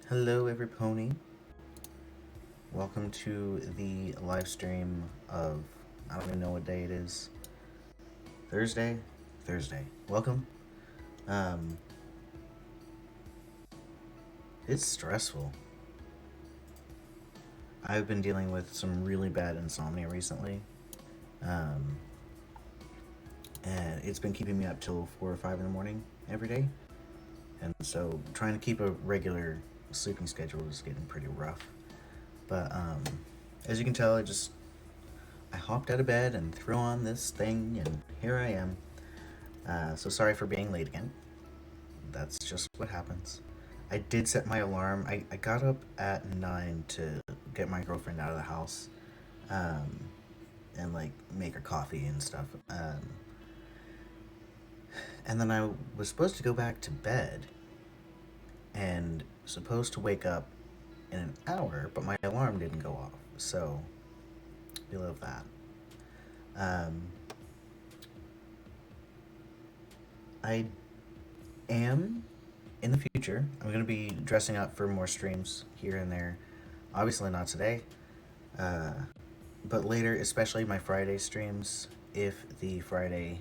Hello, every pony. Welcome to the live stream of, I don't even know what day it is. Thursday? Thursday. Welcome. Um, it's stressful. I've been dealing with some really bad insomnia recently. Um, and it's been keeping me up till 4 or 5 in the morning every day. And so trying to keep a regular sleeping schedule is getting pretty rough. But as you can tell, I hopped out of bed and threw on this thing, and here I am. So sorry for being late again. That's just what happens. I did set my alarm. I got up at 9 to get my girlfriend out of the house, um, and like make her coffee and stuff. And then I was supposed to go back to bed and supposed to wake up in an hour, but my alarm didn't go off. So, we love that. Um, I am in the future. I'm going to be dressing up for more streams here and there. Obviously, not today, uh, but later, especially my Friday streams, if the Friday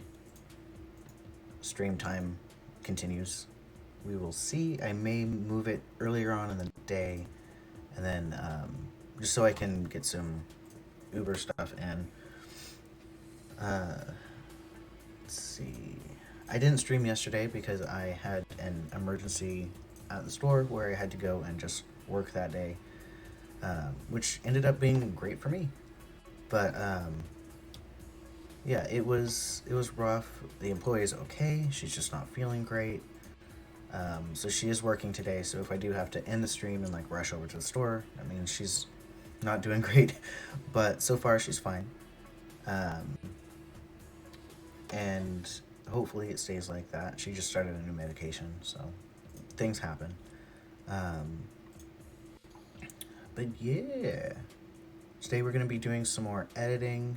stream time continues. We will see. I may move it earlier on in the day, and then just so I can get some Uber stuff in. Let's see. I didn't stream yesterday because I had an emergency at the store where I had to go and just work that day, which ended up being great for me. But yeah, it was rough. The employee is okay. She's just not feeling great. So she is working today. So if I do have to end the stream and like rush over to the store, I mean she's not doing great, but so far she's fine. Um, and hopefully it stays like that. She just started a new medication, so things happen. Um, but yeah, today we're gonna be doing some more editing.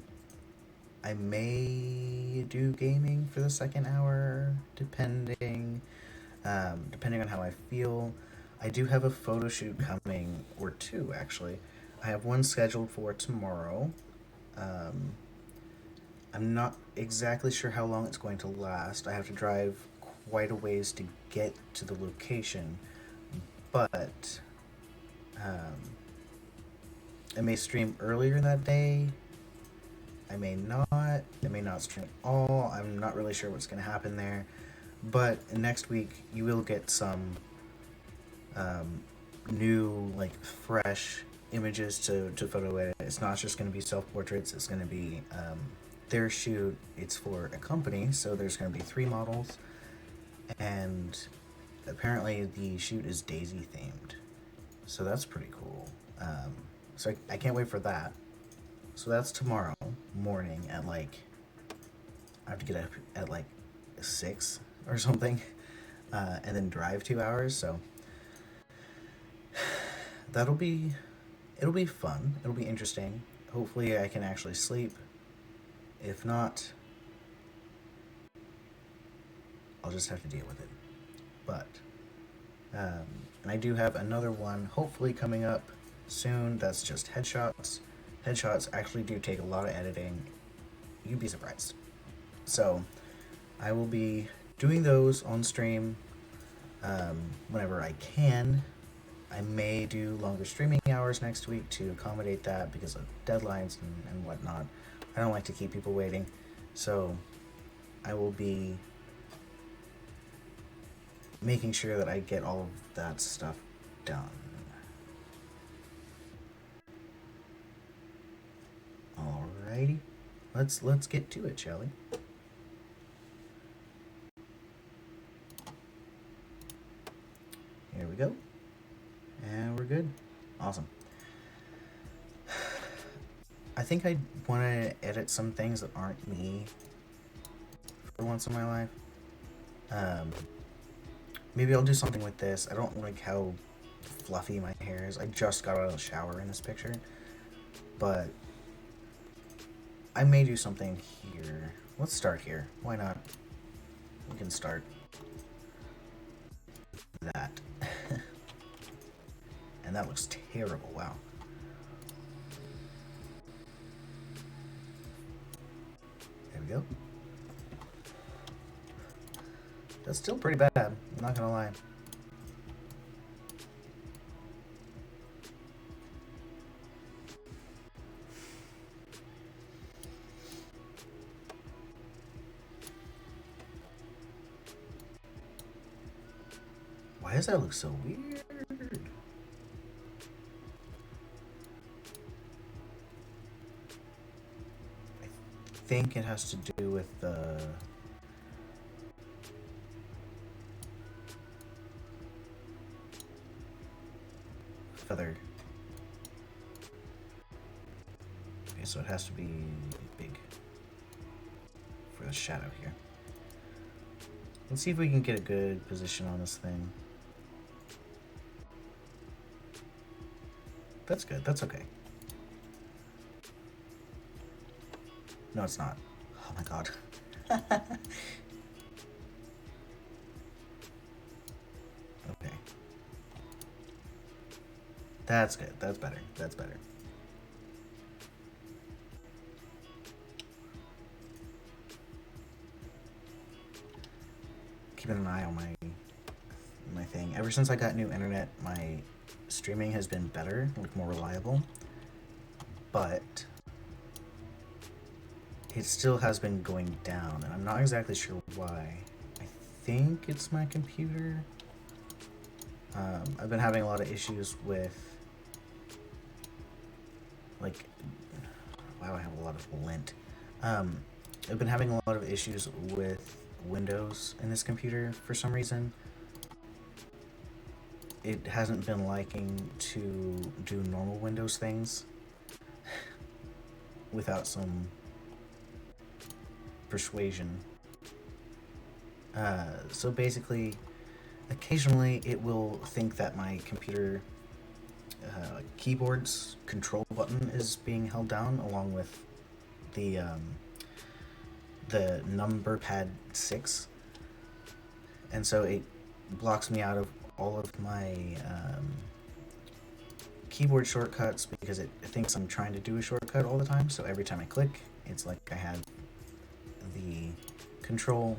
I may do gaming for the second hour, depending on how I feel. I do have a photo shoot coming, or two actually. I have one scheduled for tomorrow. Um, I'm not exactly sure how long it's going to last. I have to drive quite a ways to get to the location, but um, I may stream earlier that day. I may not. I may not stream at all. I'm not really sure what's going to happen there. But next week, you will get some um, new, like, fresh images to photo edit. It's not just going to be self portraits, it's going to be their shoot. It's for a company, so there's going to be 3 models. And apparently, the shoot is Daisy themed. So that's pretty cool. So I can't wait for that. So that's tomorrow morning at like, I have to get up at like 6 or something, and then drive 2 hours. So that'll be, it'll be fun. It'll be interesting. Hopefully, I can actually sleep. If not, I'll just have to deal with it. But, and I do have another one hopefully coming up soon. That's just headshots. Headshots actually do take a lot of editing. You'd be surprised. So, I will be doing those on stream whenever I can. I may do longer streaming hours next week to accommodate that because of deadlines and whatnot. I don't like to keep people waiting. So, I will be making sure that I get all of that stuff done. Alrighty. Let's get to it, shall we? Here we go. And we're good. Awesome. I think I want to edit some things that aren't me for once in my life. Maybe I'll do something with this. I don't like how fluffy my hair is. I just got out of the shower in this picture. But I may do something here. Let's start here. Why not? We can start that. that looks terrible. Wow. There we go. That's still pretty bad, I'm not gonna lie. Why does that look so weird? I think it has to do with the feather. Okay, so it has to be big for the shadow here. Let's see if we can get a good position on this thing. That's good, that's okay. No, it's not. Oh my god. Okay. That's good, that's better, that's better. Keeping an eye on my thing. Ever since I got new internet, my streaming has been better, like more reliable. But it still has been going down, and I'm not exactly sure why. I think it's my computer. I've been having a lot of issues with, like, wow, I have a lot of lint. I've been having a lot of issues with Windows in this computer for some reason. It hasn't been liking to do normal Windows things without some persuasion. So basically, occasionally it will think that my computer keyboard's control button is being held down along with the number pad 6, and so it blocks me out of all of my keyboard shortcuts because it thinks I'm trying to do a shortcut all the time. So every time I click, it's like I have the control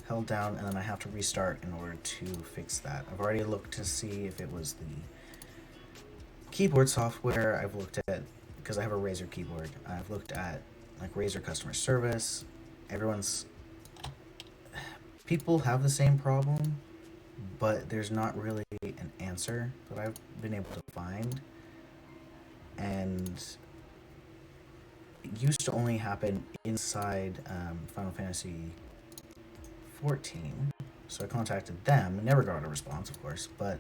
held down, and then I have to restart in order to fix that. I've already looked to see if it was the keyboard software. I've looked at, because I have a Razer keyboard, I've looked at like Razer customer service. People have the same problem, but there's not really an answer that I've been able to find. And it used to only happen inside Final Fantasy 14. So I contacted them, never got a response, of course, but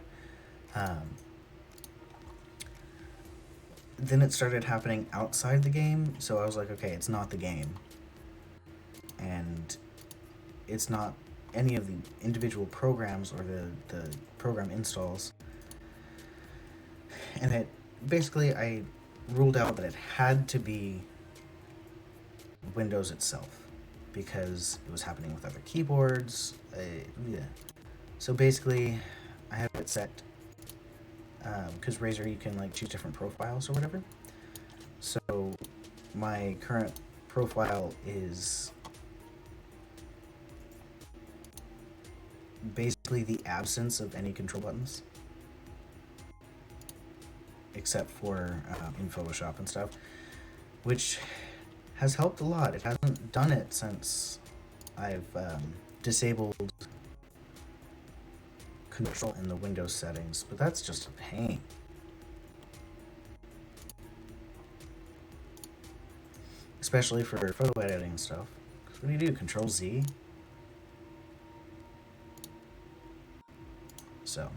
then it started happening outside the game, so I was like, okay, it's not the game. And it's not any of the individual programs or the program installs. And it basically, I ruled out that it had to be Windows itself because it was happening with other keyboards. Yeah. So basically, I have it set because Razer, you can like choose different profiles or whatever. So my current profile is basically the absence of any control buttons, except for in Photoshop and stuff, which has helped a lot. It hasn't done it since I've disabled control in the Windows settings, but that's just a pain. Especially for photo editing and stuff. Because what do? Control Z? So,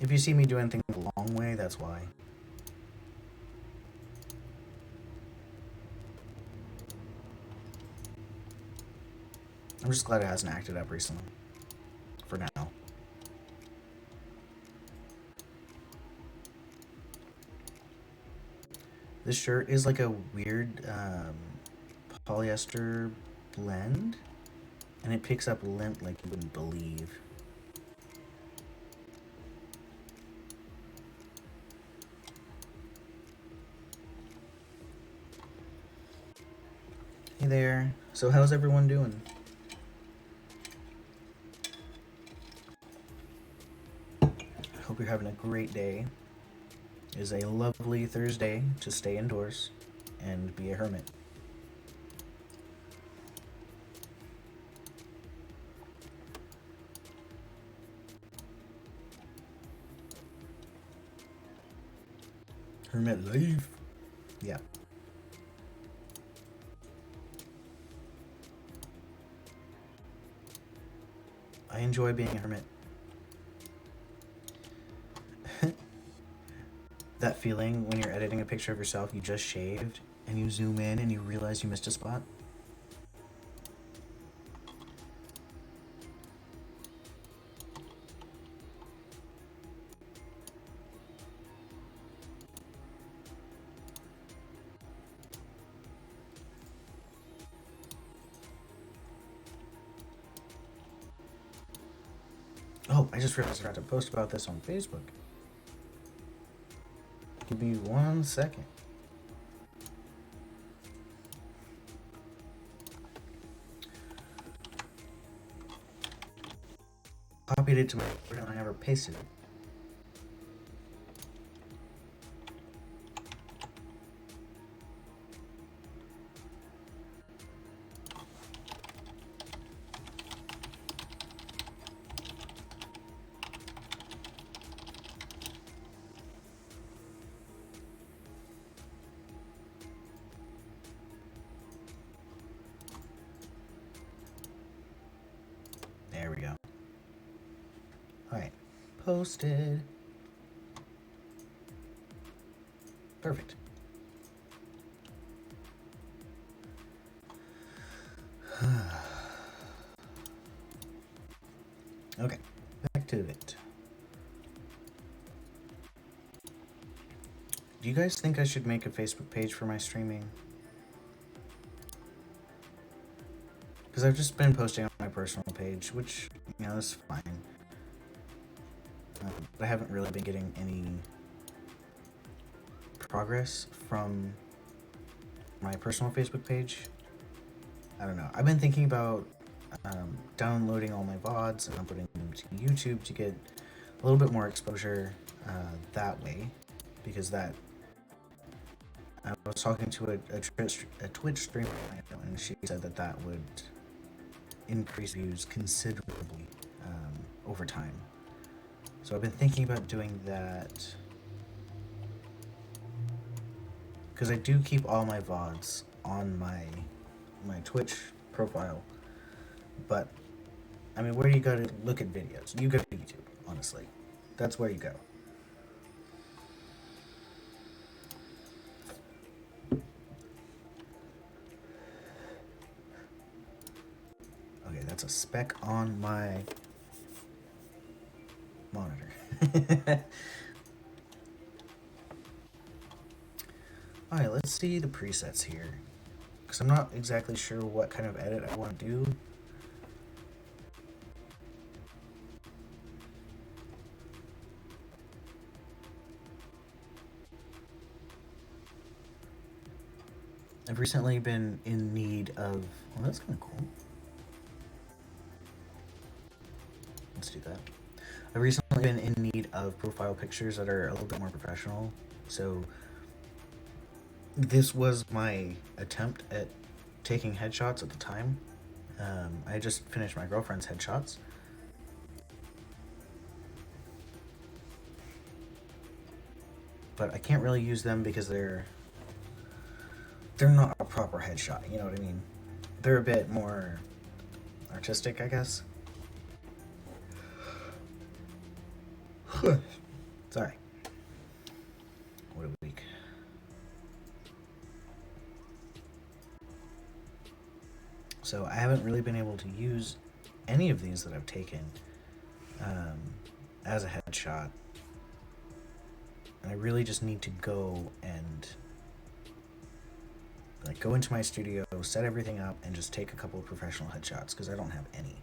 if you see me do anything the long way, that's why. I'm just glad it hasn't acted up recently. For now. This shirt is like a weird polyester blend, and it picks up lint like you wouldn't believe. Hey there. So how's everyone doing? Hope you're having a great day. It is a lovely Thursday to stay indoors and be a hermit. Hermit life. Yeah. I enjoy being a hermit. That feeling when you're editing a picture of yourself you just shaved and you zoom in and you realize you missed a spot. Oh, I just realized I forgot to post about this on Facebook. Give me 1 second. Copied it to my and I never pasted it. There we go. Alright. Posted. Perfect. Okay, back to it. Do you guys think I should make a Facebook page for my streaming? Because I've just been posting on my personal page, which, you know, is fine. But I haven't really been getting any progress from my personal Facebook page. I don't know. I've been thinking about downloading all my VODs and uploading them to YouTube to get a little bit more exposure that way, because that I was talking to a Twitch streamer and she said that that would increase views considerably over time. So I've been thinking about doing that because I do keep all my VODs on my Twitch profile, but I mean, where do you go to look at videos? You go to YouTube, honestly. That's where you go. Okay, that's a speck on my monitor. Alright, let's see the presets here, because I'm not exactly sure what kind of edit I want to do. I've recently been in need of... Well, that's kind of cool. Let's do that. I've recently been in need of profile pictures that are a little bit more professional, so this was my attempt at taking headshots at the time. I just finished my girlfriend's headshots. But I can't really use them because they're not a proper headshot, you know what I mean? They're a bit more artistic, I guess. Sorry. What a week. So I haven't really been able to use any of these that I've taken as a headshot. And I really just need to go and like go into my studio, set everything up, and just take a couple of professional headshots because I don't have any.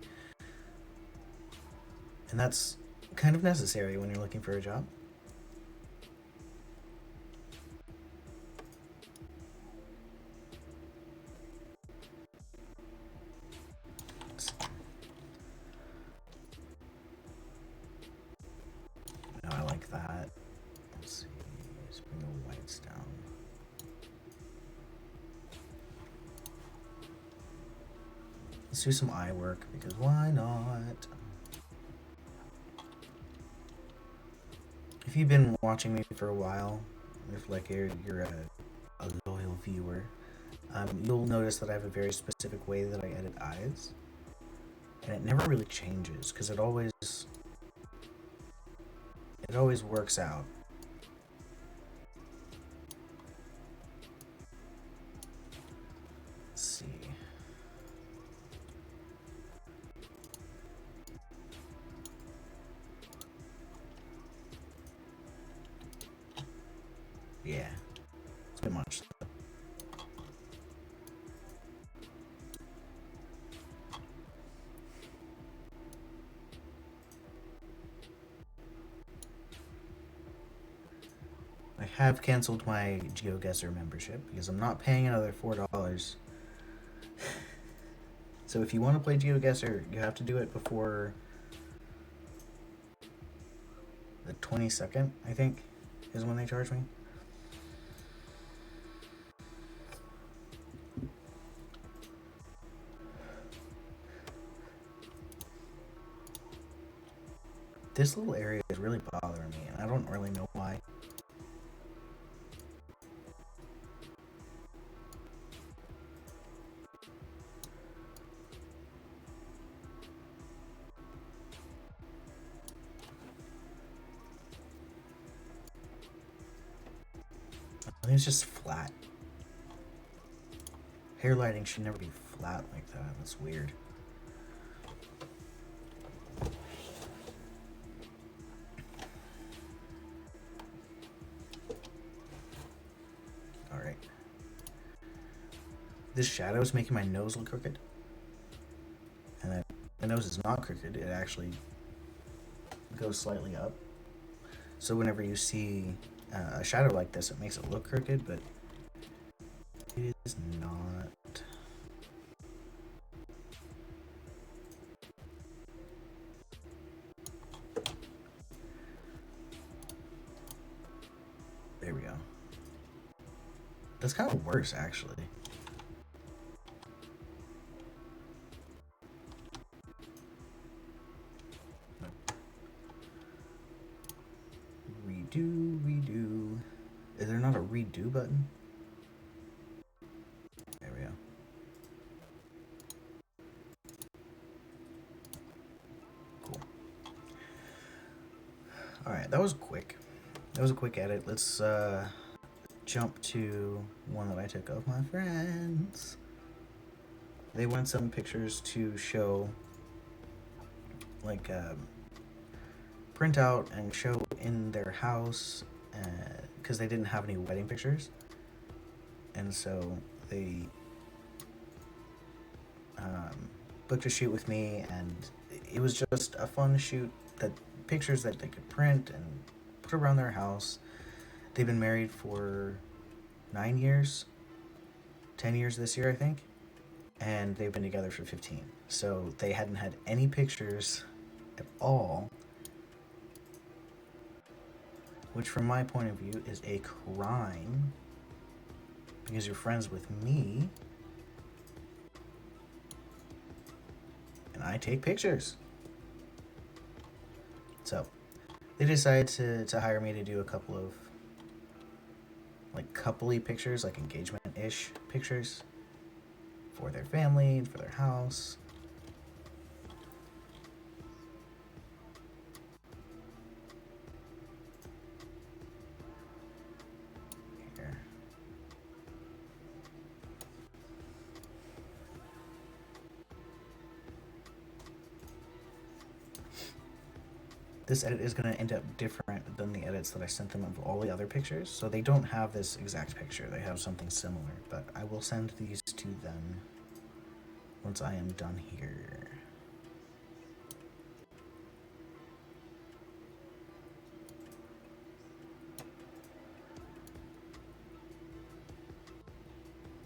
And that's kind of necessary when you're looking for a job. that. Let's see. Let's bring the whites down. Let's do some eye work because why not? If you've been watching me for a while, if like you're a loyal viewer, you'll notice that I have a very specific way that I edit eyes, and it never really changes because it always works out. Let's see. Yeah, it's a bit much. I have canceled my GeoGuessr membership because I'm not paying another $4. So if you want to play GeoGuessr, you have to do it before the 22nd, I think, is when they charge me. This little area is really bothering me, and I don't really know why. I think it's just flat. Hair lighting should never be flat like that. That's weird. Alright. This shadow is making my nose look crooked. And the nose is not crooked. It actually goes slightly up. So whenever you see a shadow like this, it makes it look crooked, but it is not. There we go. That's kind of worse, actually. Redo. Is there not a redo button? There we go. Cool. Alright, that was quick. That was a quick edit. Let's jump to one that I took of my friends. They wanted some pictures to show, like, print out and show in their house, because they didn't have any wedding pictures. And so they booked a shoot with me, and it was just a fun shoot, that pictures that they could print and put around their house. They've been married for 9 years, 10 years this year, I think, and they've been together for 15. So they hadn't had any pictures at all, which from my point of view is a crime, because you're friends with me and I take pictures. So they decided to hire me to do a couple of like coupley pictures, like engagement-ish pictures for their family and for their house. Here. This edit is going to end up different than the edits that I sent them of all the other pictures. So they don't have this exact picture. They have something similar, but I will send these to them once I am done here.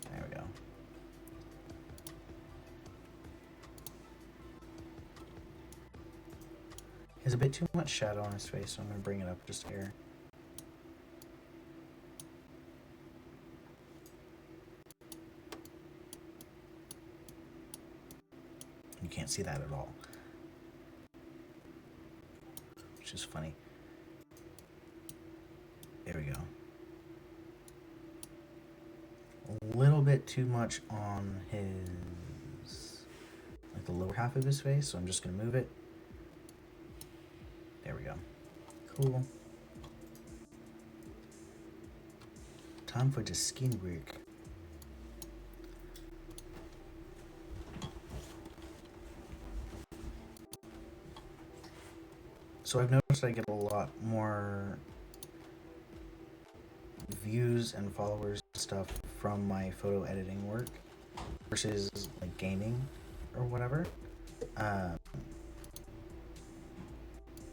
There we go. There's a bit too much shadow on his face, so I'm going to bring it up just here. You can't see that at all, which is funny. There we go. A little bit too much on his, like the lower half of his face, so I'm just going to move it. There we go. Cool. Time for the skin work. So I've noticed I get a lot more views and followers and stuff from my photo editing work versus like gaming or whatever.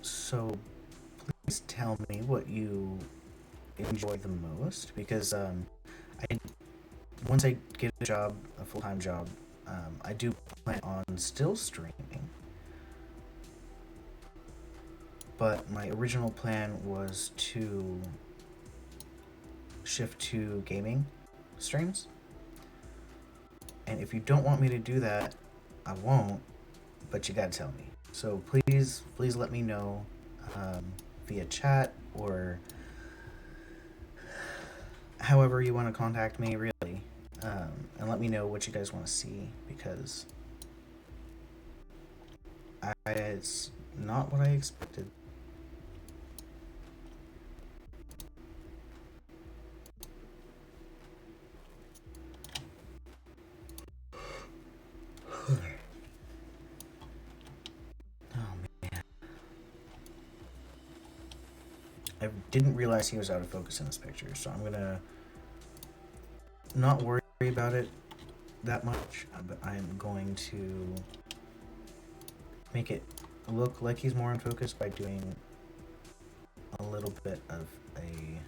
So please tell me what you enjoy the most, because once I get a job, a full-time job, I do plan on still streaming. But my original plan was to shift to gaming streams. And if you don't want me to do that, I won't, but you gotta tell me. So please let me know via chat or however you want to contact me, really. And let me know what you guys want to see, because it's not what I expected. I didn't realize he was out of focus in this picture, so I'm gonna not worry about it that much, but I'm going to make it look like he's more in focus by doing a little bit of a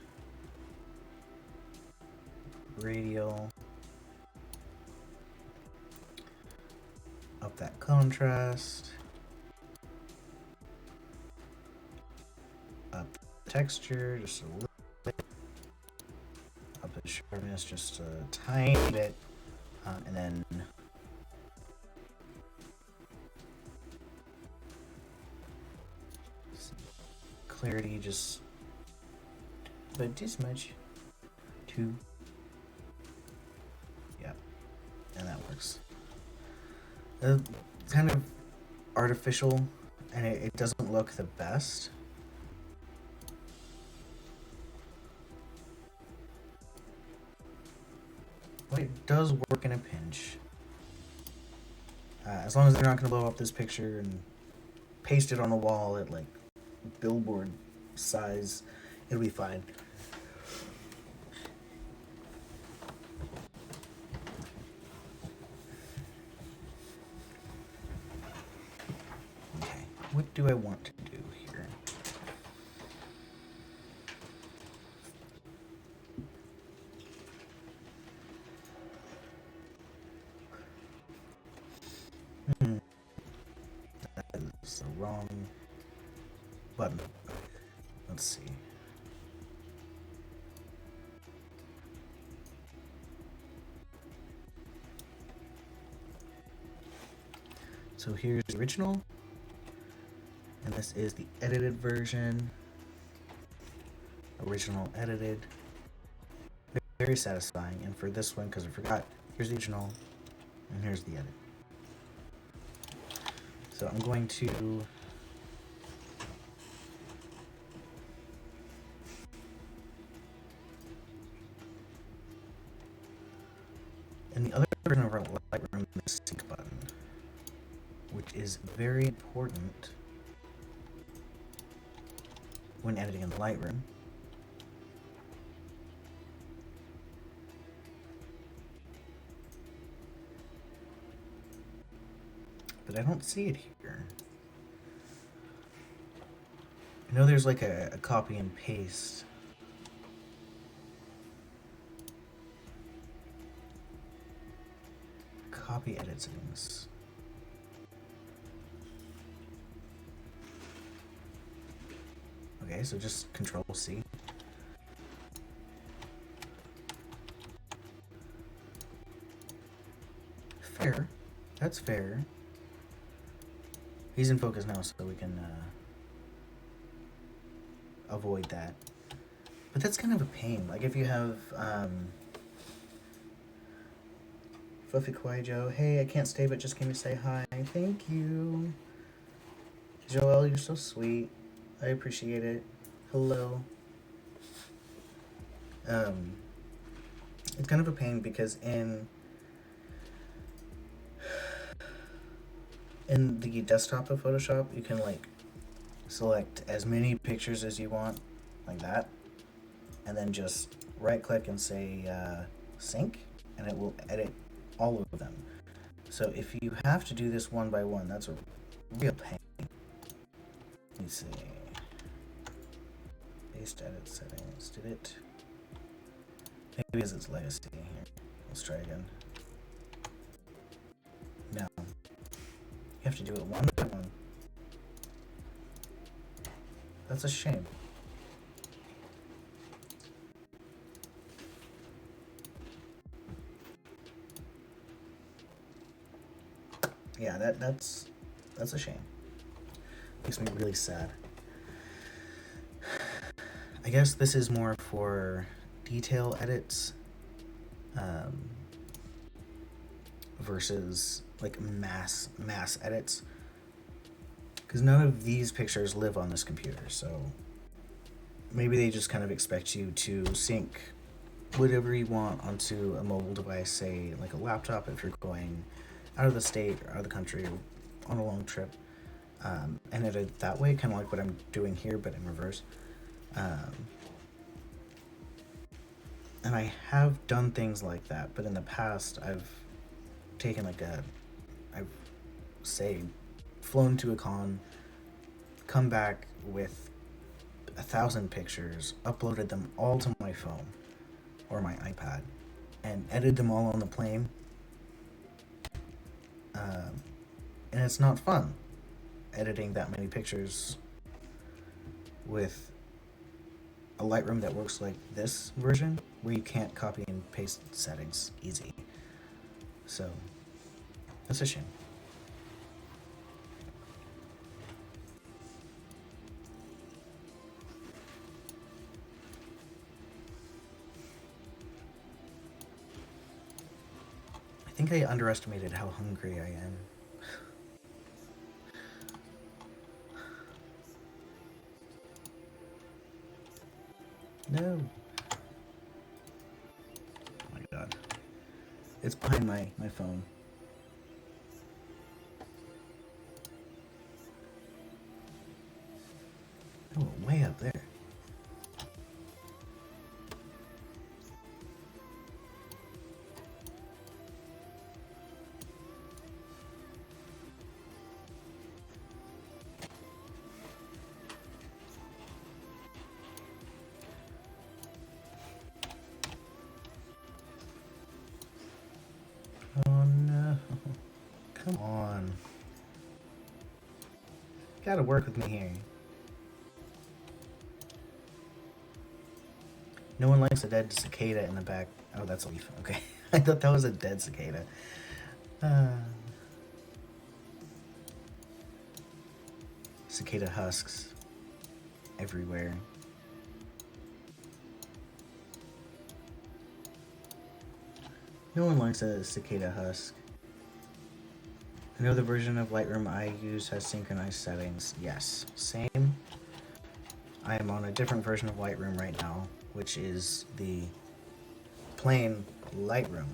radial, up that contrast, up the texture just a little bit, up the sharpness just a tiny bit, and then clarity just about this much. 2. Yeah, and that works. It's kind of artificial, and it doesn't look the best. But it does work in a pinch. As long as they're not going to blow up this picture and paste it on a wall at like billboard size, it'll be fine. Okay, what do I want to do here? That is the wrong button. Let's see. So here's the original, and this is the edited version. Original edited. Very satisfying. And for this one, because I forgot, here's the original, and here's the edit. So I'm going to in the other version of our Lightroom, the sync button, which is very important when editing in Lightroom. But I don't see it here. I know there's like a copy and paste. Copy edit settings. Okay, so just Control C. Fair. That's fair. He's in focus now, so we can avoid that. But that's kind of a pain. Like if you have Fluffy Kawaii Joe, hey, I can't stay, but just came to say hi. Thank you. Joel, you're so sweet. I appreciate it. Hello. It's kind of a pain because in the desktop of Photoshop, you can like select as many pictures as you want, like that, and then just right click and say sync, and it will edit all of them. So if you have to do this one by one, that's a real pain. Let me see. Based edit settings. Did it? Maybe because it's legacy here. Let's try again. No. You have to do it one by one. That's a shame. Yeah, that's a shame. Makes me really sad. I guess this is more for detail edits versus like mass edits, because none of these pictures live on this computer, so maybe they just kind of expect you to sync whatever you want onto a mobile device, say like a laptop if you're going out of the state or out of the country or on a long trip, and edit that way, kind of like what I'm doing here but in reverse. And I have done things like that, but in the past I've taken I've say flown to a con, come back with 1,000 pictures, uploaded them all to my phone or my iPad, and edited them all on the plane. And it's not fun editing that many pictures with a Lightroom that works like this version, where you can't copy and paste settings easy. So that's a shame. I think I underestimated how hungry I am. No. Oh my god. It's behind my phone. Oh, way up there. Oh no. Come on. Gotta work with me here. No one likes a dead cicada in the back. Oh, that's a leaf. Okay. I thought that was a dead cicada. Cicada husks everywhere. No one likes a cicada husk. Another version of Lightroom I use has synchronized settings. Yes, same. I am on a different version of Lightroom right now, which is the plain Lightroom.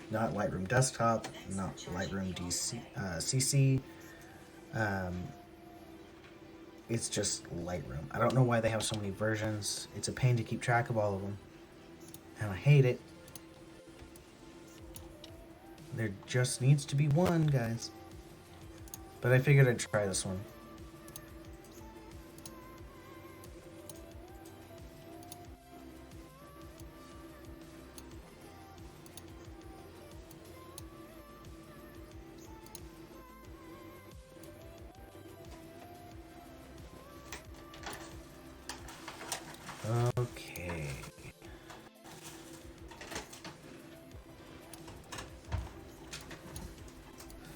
Not Lightroom Desktop, not Lightroom CC. It's just Lightroom. I don't know why they have so many versions. It's a pain to keep track of all of them. And I hate it. There just needs to be one, guys. But I figured I'd try this one.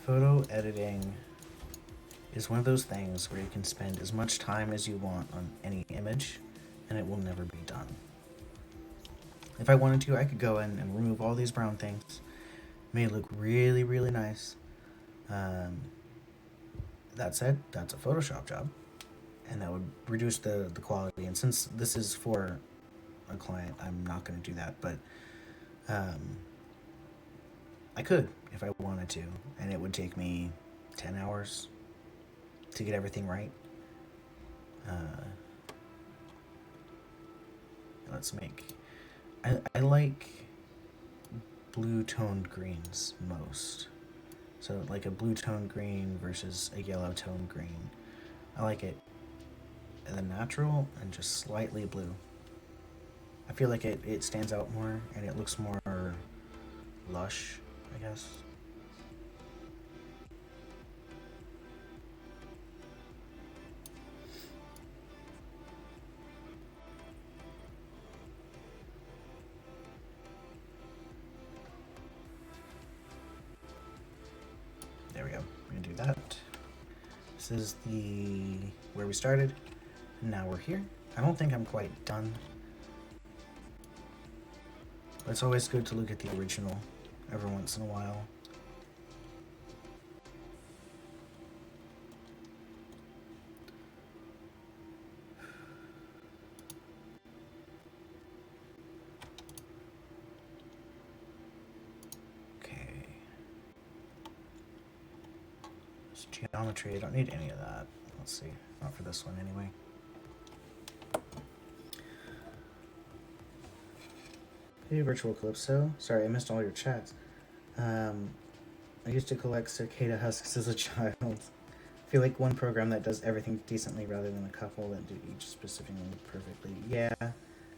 Photo editing is one of those things where you can spend as much time as you want on any image and it will never be done. If I wanted to, I could go in and remove all these brown things, make it look really, really nice. That said, that's a Photoshop job, and that would reduce the quality. And since this is for a client, I'm not going to do that, but I could if I wanted to, and it would take me 10 hours to get everything right. Let's make... I like blue toned greens most. So like a blue toned green versus a yellow toned green. I like it the natural and just slightly blue. I feel like it stands out more and it looks more lush, I guess. There we go. We're gonna do that. This is where we started. Now we're here. I don't think I'm quite done. But it's always good to look at the original every once in a while. Okay. It's geometry. I don't need any of that. Let's see. Not for this one anyway. Hey, Virtual Calypso. Sorry, I missed all your chats. I used to collect cicada husks as a child. I feel like one program that does everything decently rather than a couple that do each specific one perfectly. Yeah,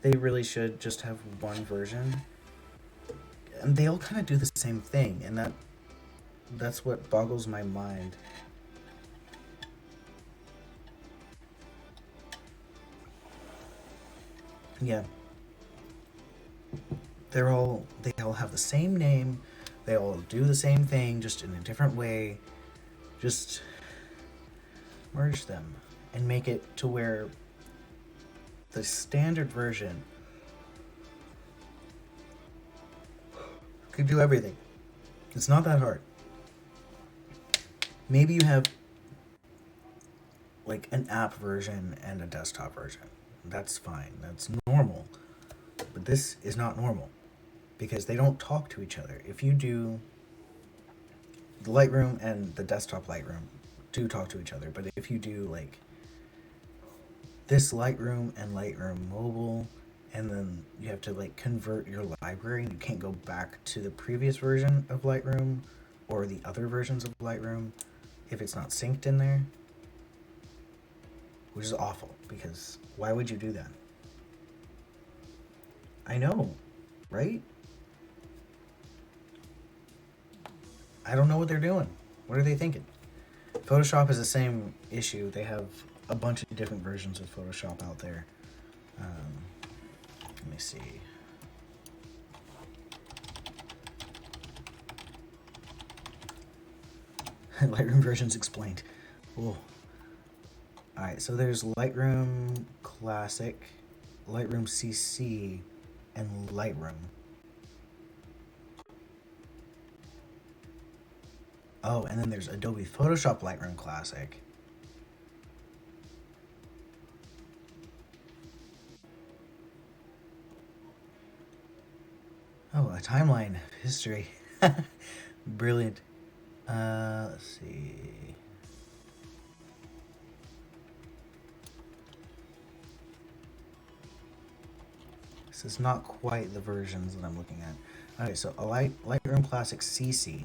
they really should just have one version. And they all kind of do the same thing, and that's what boggles my mind. Yeah. They all have the same name. They all do the same thing, just in a different way. Just merge them and make it to where the standard version could do everything. It's not that hard. Maybe you have like an app version and a desktop version. That's fine. That's normal. But this is not normal because they don't talk to each other. If you do, the Lightroom and the desktop Lightroom do talk to each other, but if you do like this Lightroom and Lightroom Mobile, and then you have to like convert your library, and you can't go back to the previous version of Lightroom or the other versions of Lightroom if it's not synced in there, which is awful because why would you do that? I know, right? I don't know what they're doing. What are they thinking? Photoshop is the same issue. They have a bunch of different versions of Photoshop out there. Let me see. Lightroom versions explained. Whoa. Alright, so there's Lightroom Classic, Lightroom CC, and Lightroom. Oh, and then there's Adobe Photoshop Lightroom Classic. Oh, a timeline of history. Brilliant. Let's see. This is not quite the versions that I'm looking at. Okay, so a Lightroom Classic CC.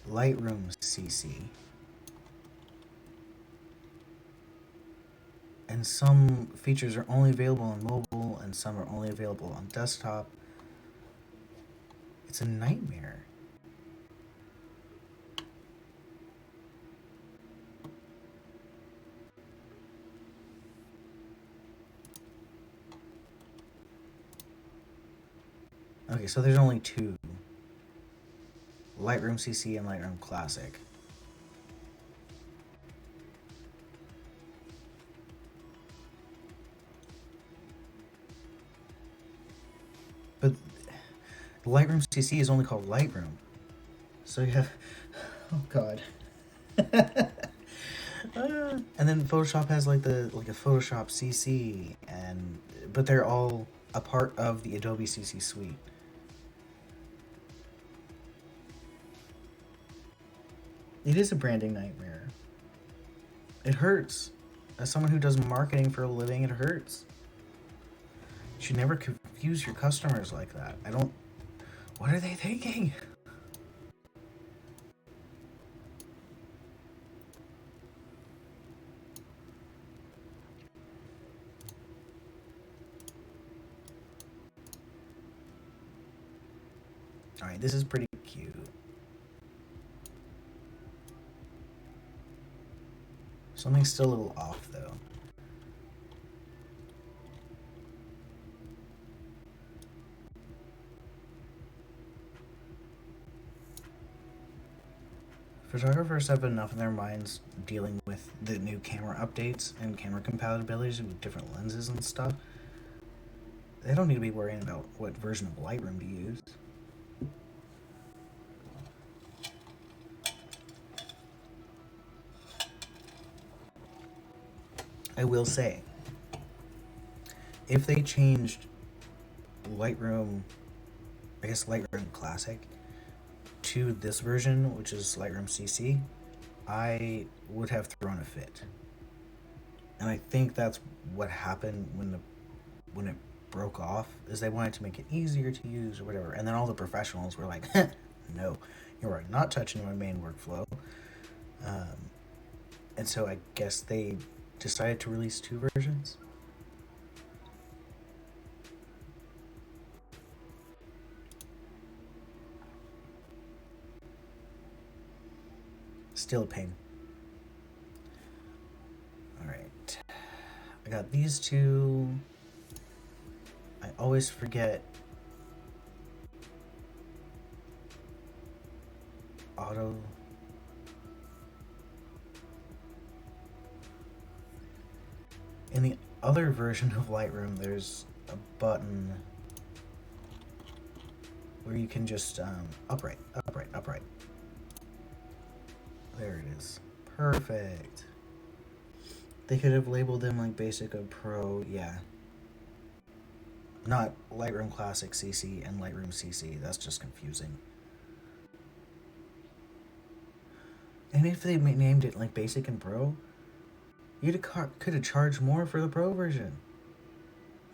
Lightroom CC. And some features are only available on mobile and some are only available on desktop. It's a nightmare. Okay, so there's only two: Lightroom CC and Lightroom Classic. But Lightroom CC is only called Lightroom. So you have, oh god. And then Photoshop has like a Photoshop CC, and but they're all a part of the Adobe CC suite. It is a branding nightmare. It hurts. As someone who does marketing for a living, it hurts. You should never confuse your customers like that. I don't. What are they thinking? Alright, this is pretty cute. Something's still a little off, though. Photographers have enough in their minds dealing with the new camera updates and camera compatibilities with different lenses and stuff. They don't need to be worrying about what version of Lightroom to use. I will say, if they changed Lightroom, I guess Lightroom Classic, to this version, which is Lightroom CC, I would have thrown a fit. And I think that's what happened when it broke off, is they wanted to make it easier to use or whatever. And then all the professionals were like, no, you are not touching my main workflow. And so I guess they decided to release two versions. Still a pain. Alright. I got these two. I always forget auto. In the other version of Lightroom, there's a button where you can just upright. There it is. Perfect. They could have labeled them like Basic or Pro, yeah. Not Lightroom Classic CC and Lightroom CC. That's just confusing. And if they named it like Basic and Pro, you could have charged more for the Pro version.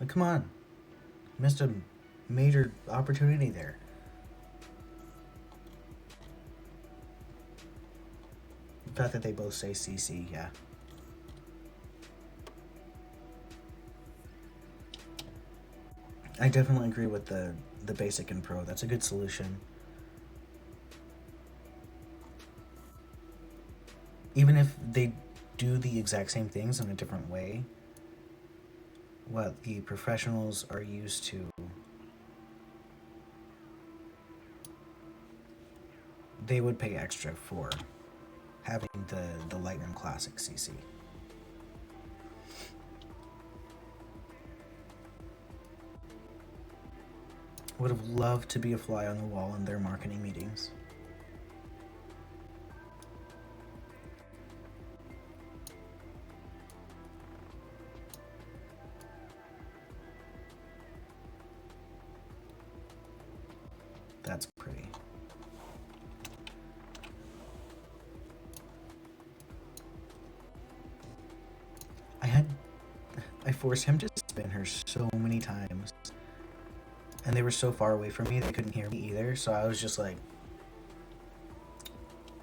Like, come on. Missed a major opportunity there. The fact that they both say CC, yeah. I definitely agree with the Basic and Pro. That's a good solution. Even if they do the exact same things in a different way, what the professionals are used to, they would pay extra for having the Lightroom Classic CC. Would have loved to be a fly on the wall in their marketing meetings. That's pretty. I forced him to spin her so many times. And they were so far away from me, they couldn't hear me either. So I was just like,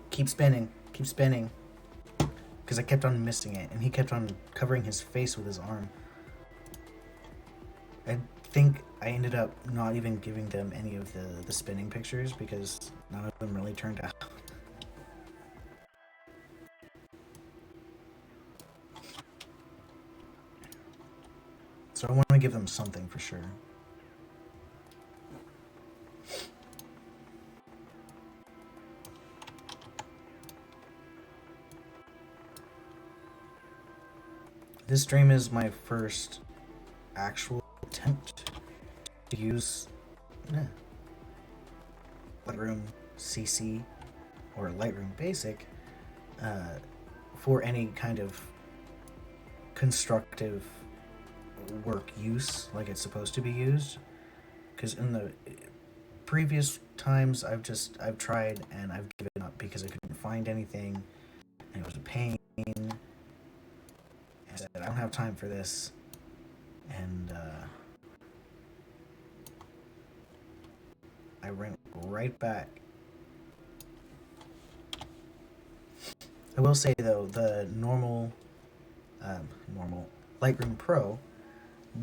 keep spinning. Because I kept on missing it, and he kept on covering his face with his arm. I think I ended up not even giving them any of the spinning pictures because none of them really turned out. So I want to give them something for sure. This stream is my first actual attempt to use Lightroom CC or Lightroom Basic uh, for any kind of constructive work use like it's supposed to be used. Because in the previous times I've tried and I've given up because I couldn't find anything and it was a pain. And I said I don't have time for this, and I went right back. I will say though, the normal Lightroom Pro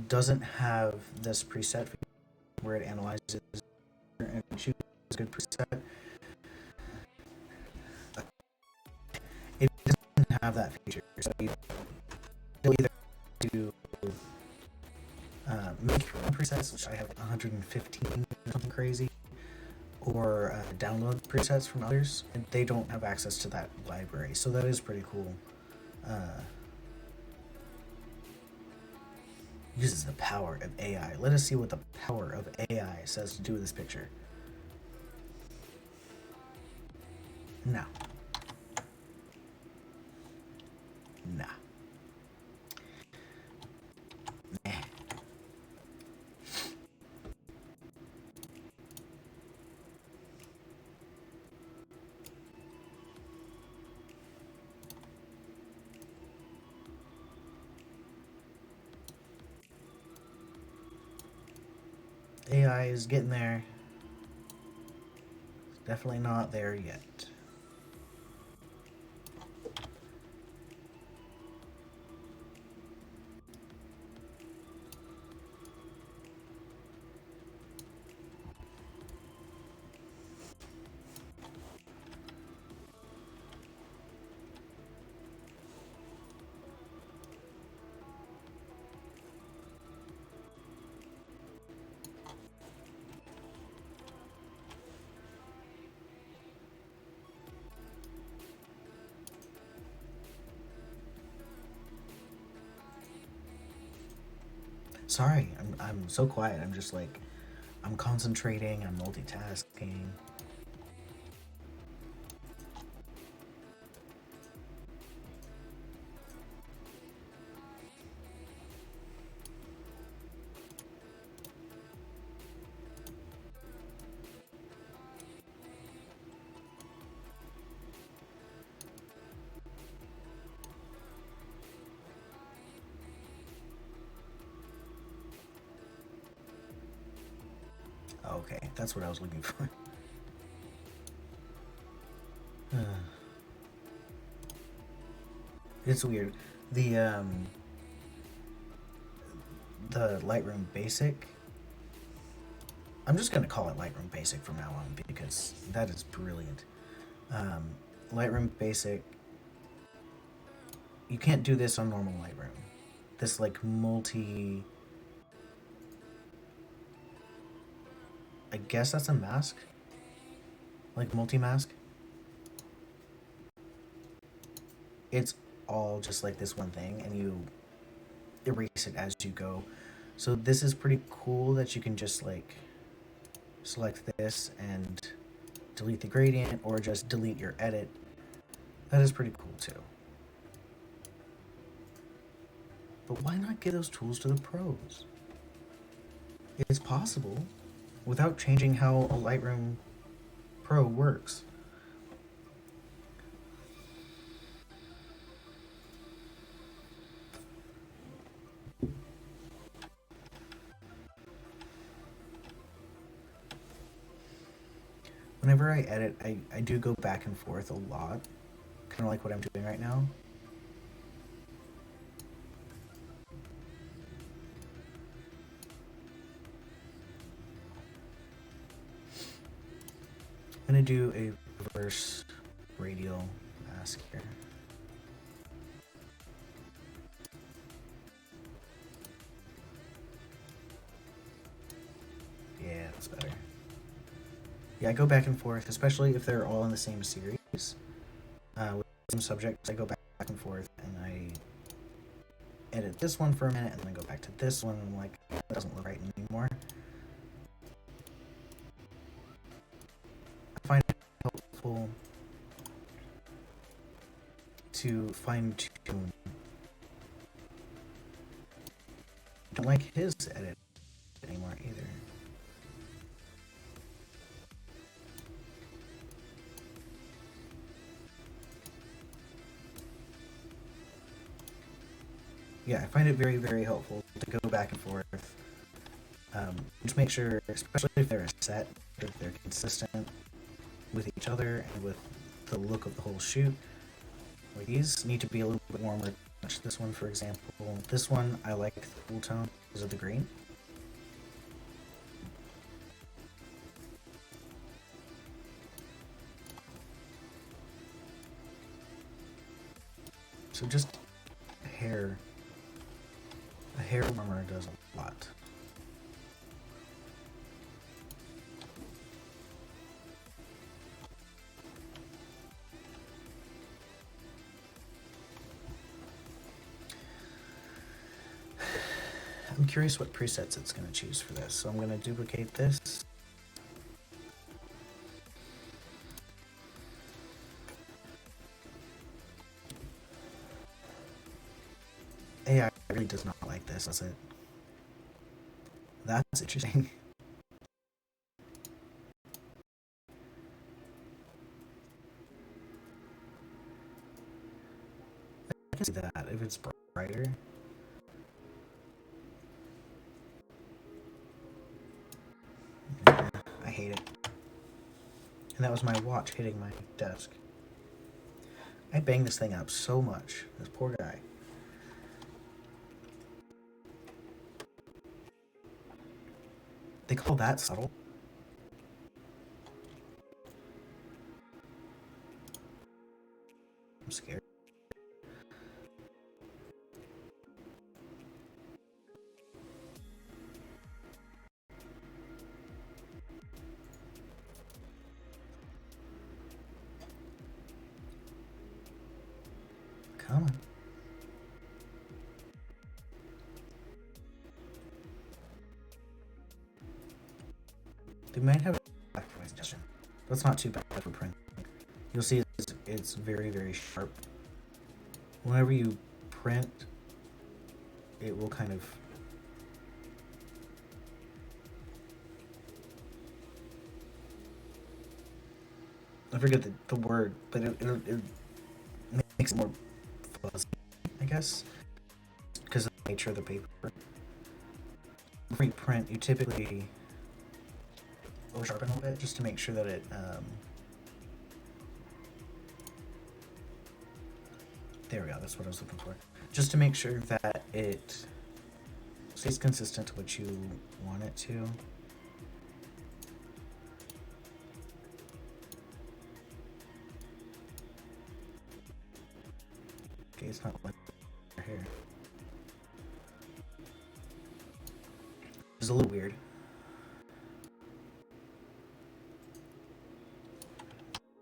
doesn't have this preset where it analyzes and chooses a good preset. It doesn't have that feature, so you either do make your own presets, which I have 115 or something crazy, or download presets from others, and they don't have access to that library, so that is pretty cool. Uses the power of AI. Let us see what the power of AI says to do with this picture. No. Nah. Nah. AI is getting there. It's definitely not there yet. Sorry, I'm so quiet. I'm just like, I'm concentrating, I'm multitasking. Okay, that's what I was looking for. It's weird. The Lightroom Basic. I'm just gonna call it Lightroom Basic from now on because that is brilliant. Lightroom Basic. You can't do this on normal Lightroom. This like multi. I guess that's a mask. Like multi-mask. It's all just like this one thing, and you erase it as you go. So this is pretty cool that you can just like select this and delete the gradient or just delete your edit. That is pretty cool too. But why not give those tools to the pros? It's possible without changing how a Lightroom Pro works. Whenever I edit, I do go back and forth a lot, kind of like what I'm doing right now. I'm going to do a reverse radial mask here. Yeah, that's better. Yeah, I go back and forth, especially if they're all in the same series. With some subjects, I go back and forth, and I edit this one for a minute and then go back to this one, and I'm like, that doesn't look right anymore. I find it helpful to fine tune. Don't like his edit anymore either. Yeah, I find it very, very helpful to go back and forth. Just make sure, especially if they're a set, if they're consistent with each other and with the look of the whole shoot. Like these need to be a little bit warmer. This one, for example, this one I like the cool tone because of the green. So just a hair warmer does a lot. I'm curious what presets it's going to choose for this, so I'm going to duplicate this. AI really does not like this, does it? That's interesting. I can see that if it's brighter. I hate it. And that was my watch hitting my desk. I banged this thing up so much. This poor guy. They call that subtle? I'm scared. Come on. They might have a black and white suggestion. That's not too bad for print. You'll see it's very, very sharp. Whenever you print, it will kind of I forget the word, but it makes it more fuzzy, I guess, because of the nature of the paper. Before you print, you typically over sharpen a little bit just to make sure that it there we go, that's what I was looking for. Just to make sure that it stays consistent to what you want it to. Okay, it's not like here. It's a little weird.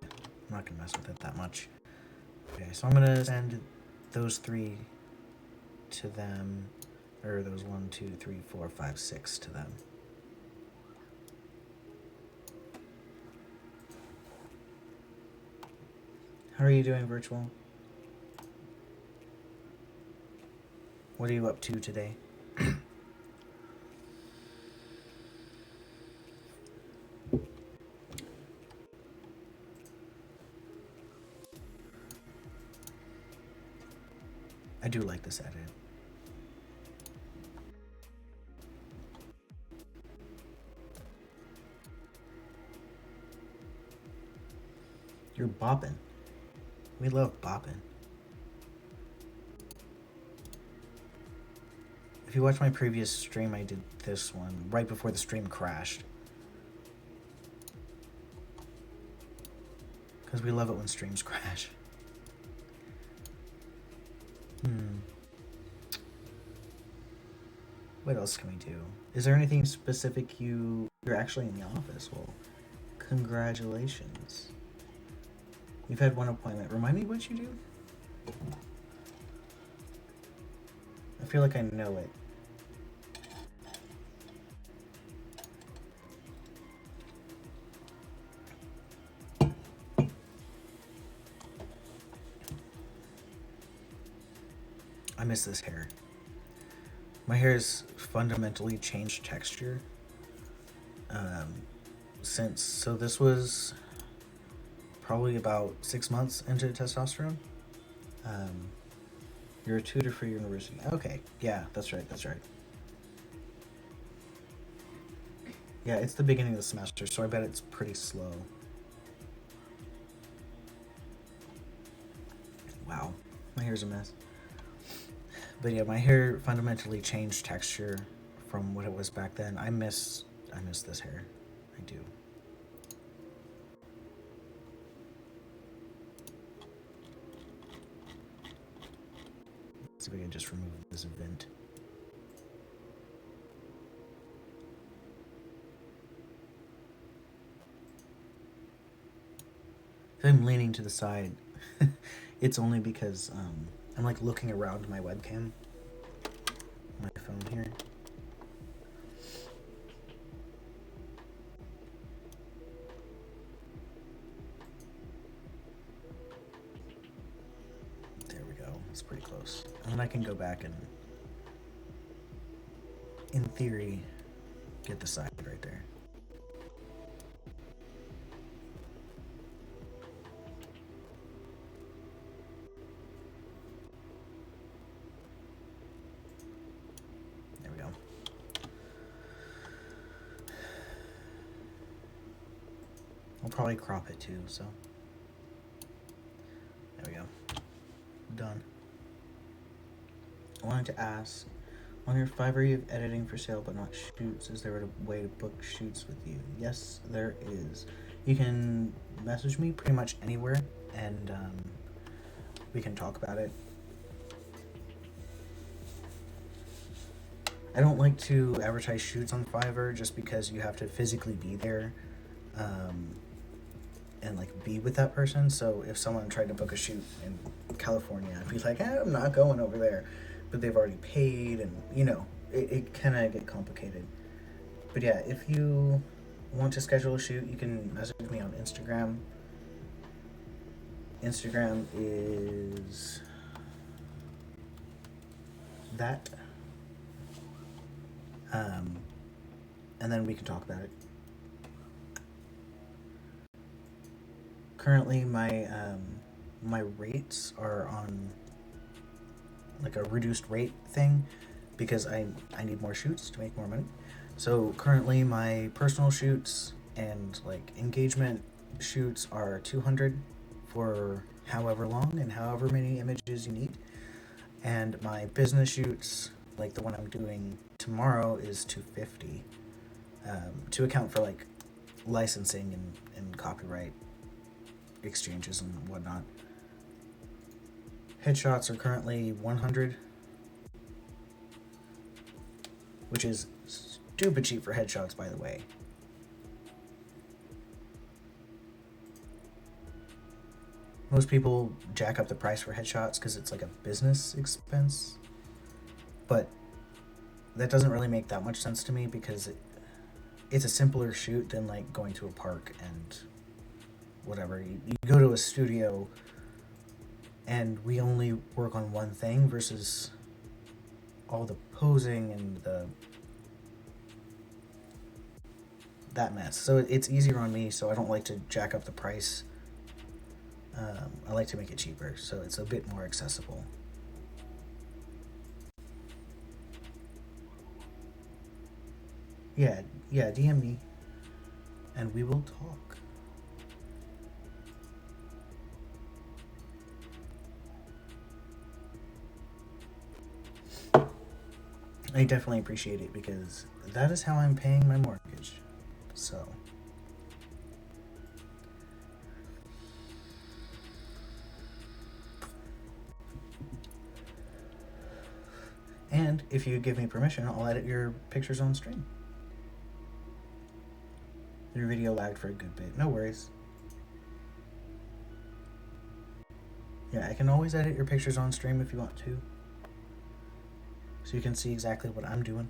I'm not gonna mess with it that much. Okay, so I'm gonna send those 3 to them, or those 1, 2, 3, 4, 5, 6 to them. How are you doing, Virtual? What are you up to today? I do like this edit. You're bopping. We love bopping. If you watch my previous stream, I did this one right before the stream crashed. Because we love it when streams crash. What else can we do? Is there anything specific you're actually in the office? Well, congratulations. You've had one appointment. Remind me what you do? I feel like I know it. I miss this hair. My hair has fundamentally changed texture um, so this was probably about 6 months into testosterone. Um, you're a tutor for university. Okay, yeah, that's right, that's right. Yeah, it's the beginning of the semester, so I bet it's pretty slow. Wow, my hair's a mess. But yeah, my hair fundamentally changed texture from what it was back then. I miss this hair. I do. Let's see if I can just remove this vent. If I'm leaning to the side, it's only because I'm like looking around my webcam, my phone here. There we go. It's pretty close. And then I can go back and, in theory, get the side right there. There we go. I'll probably crop it too, so. There we go. Done. I wanted to ask, on your Fiverr you have editing for sale but not shoots. Is there a way to book shoots with you? Yes, there is. You can message me pretty much anywhere and we can talk about it. I don't like to advertise shoots on Fiverr just because you have to physically be there and like be with that person. So if someone tried to book a shoot in California, I'd be like, I'm not going over there. But they've already paid, and you know, it kind of get complicated. But yeah, if you want to schedule a shoot, you can message me on Instagram. Instagram is that. And then we can talk about it. Currently, my rates are on like a reduced rate thing because I need more shoots to make more money. So currently, my personal shoots and like engagement shoots are 200 for however long and however many images you need, and my business shoots, like the one I'm doing tomorrow, is 250 to account for like licensing and copyright exchanges and whatnot. Headshots are currently 100, which is stupid cheap for headshots, by the way. Most people jack up the price for headshots because it's like a business expense, but that doesn't really make that much sense to me because it's a simpler shoot than like going to a park and whatever. You go to a studio and we only work on one thing versus all the posing and that mess. So it's easier on me, so I don't like to jack up the price. I like to make it cheaper, so it's a bit more accessible. Yeah, DM me, and we will talk. I definitely appreciate it because that is how I'm paying my mortgage. So. And if you give me permission, I'll edit your pictures on stream. Your video lagged for a good bit. No worries. Yeah, I can always edit your pictures on stream if you want to. so you can see exactly what I'm doing.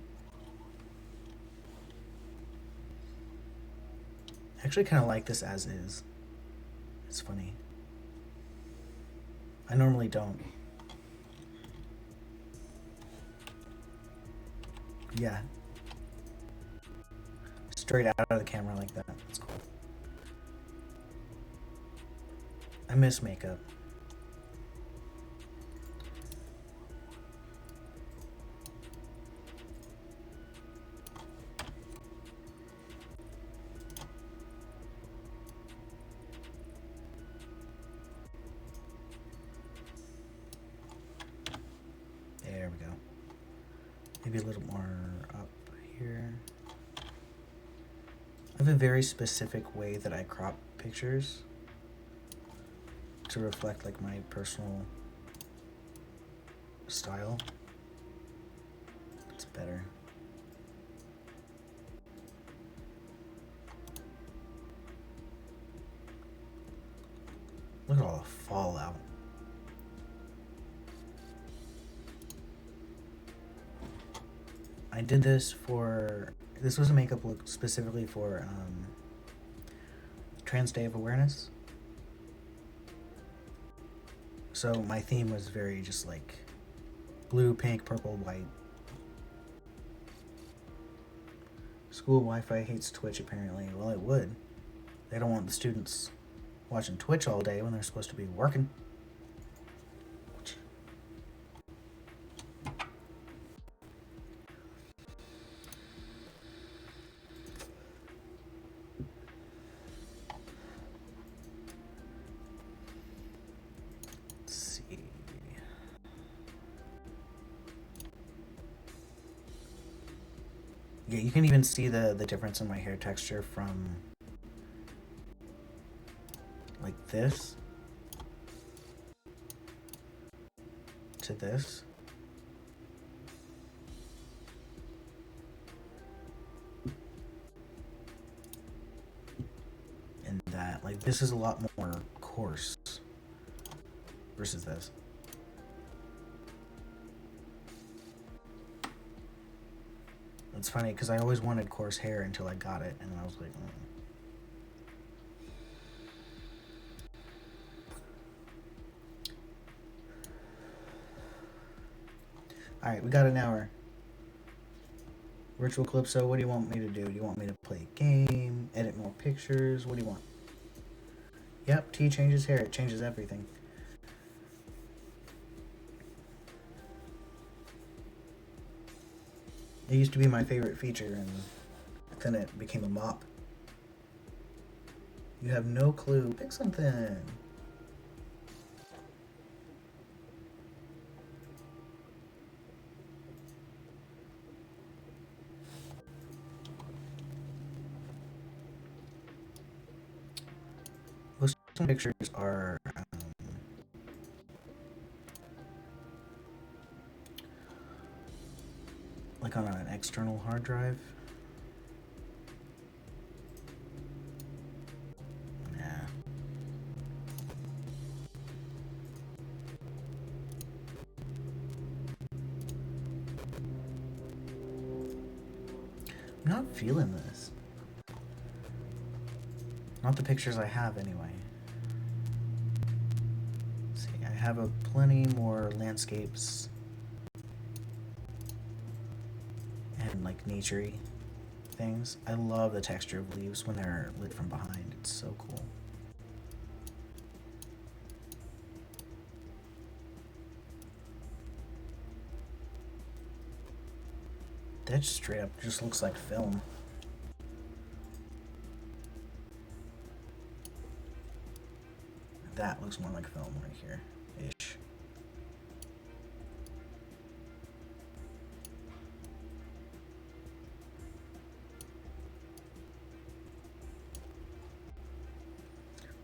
I actually kind of like this as is. It's funny. I normally don't. Yeah. Straight out of the camera like that. It's cool. I miss makeup. There we go. Maybe a little more up here. I have a very specific way that I crop pictures to reflect like my personal style. It's better. Look at all the fallout. I did this was a makeup look specifically for Trans Day of Awareness. So my theme was very just like blue, pink, purple, white. School Wi-Fi hates Twitch apparently. Well, it would. They don't want the students watching Twitch all day when they're supposed to be working. Yeah, you can even see the difference in my hair texture from like this to this. And that, like, this is a lot more coarse versus this. It's funny because I always wanted coarse hair until I got it, and I was like, Alright, we got an hour. Virtual Calypso, what do you want me to do? Do you want me to play a game? Edit more pictures? What do you want? Yep, T changes hair. It changes everything. It used to be my favorite feature, and then it became a mop. You have no clue. Pick something. Most pictures are like on an external hard drive. Nah. I'm not feeling this. Not the pictures I have, anyway. Let's see, I have a plenty more landscapes and like nature-y things. I love the texture of leaves when they're lit from behind. It's so cool. That just straight up just looks like film. That looks more like film right here, ish.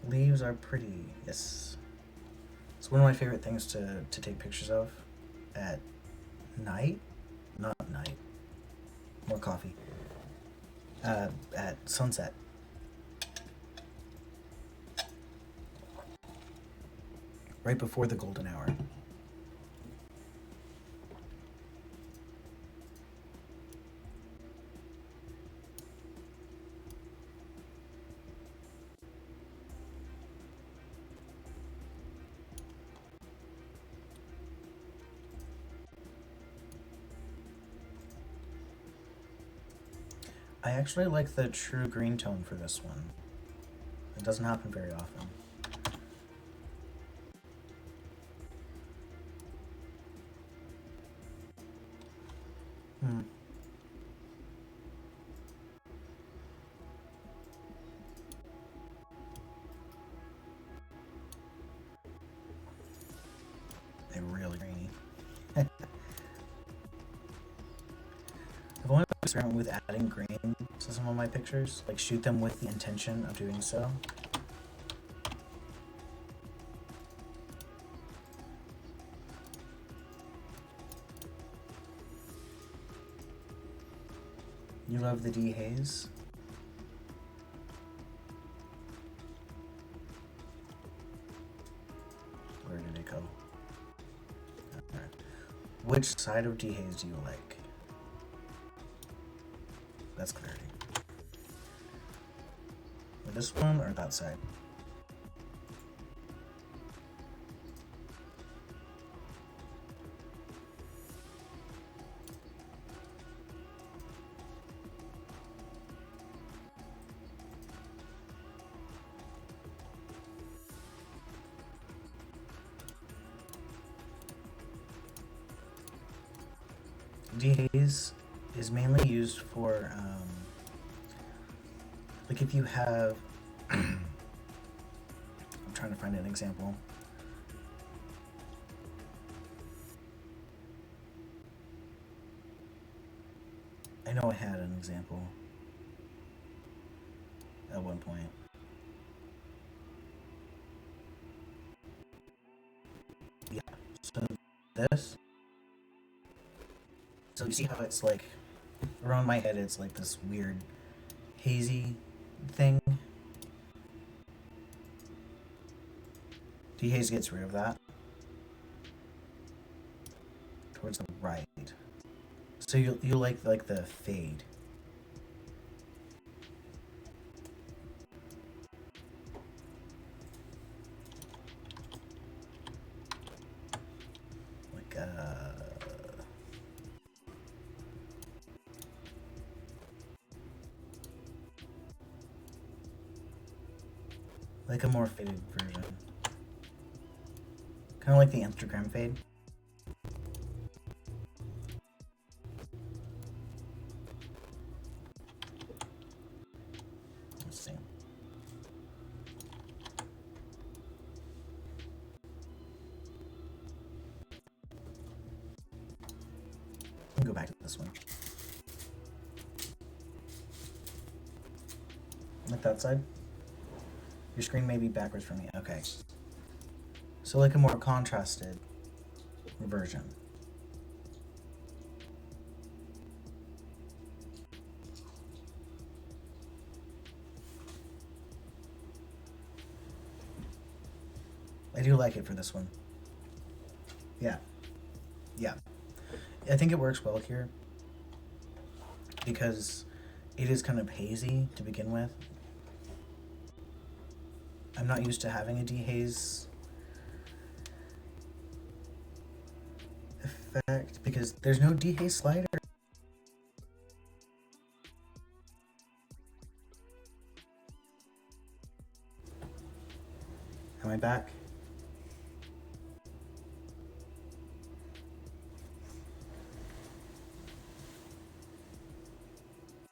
Leaves are pretty, yes. It's one of my favorite things to take pictures of at night. Not night. More coffee. At sunset. Right before the golden hour. I actually like the true green tone for this one. It doesn't happen very often. Hmm. They're really grainy. I've only experimented with adding green to some of my pictures, like shoot them with the intention of doing so. You love the dehaze? Where did it go? Okay. Which side of dehaze do you like? That's clarity. This one or that side? Dehaze is mainly used for, like if you have, I'm trying to find an example. I know I had an example at one point. Yeah, so this, so you see how it's like, around my head it's like this weird hazy thing. Dehaze gets rid of that towards the right. So you like the fade. Like like a more faded version. Kind of like the Instagram fade. Let's see. Let me go back to this one. Like that side? Your screen may be backwards from me. Okay. So like a more contrasted version. I do like it for this one. Yeah. Yeah. I think it works well here because it is kind of hazy to begin with. I'm not used to having a dehaze effect because there's no dehaze slider. Am I back?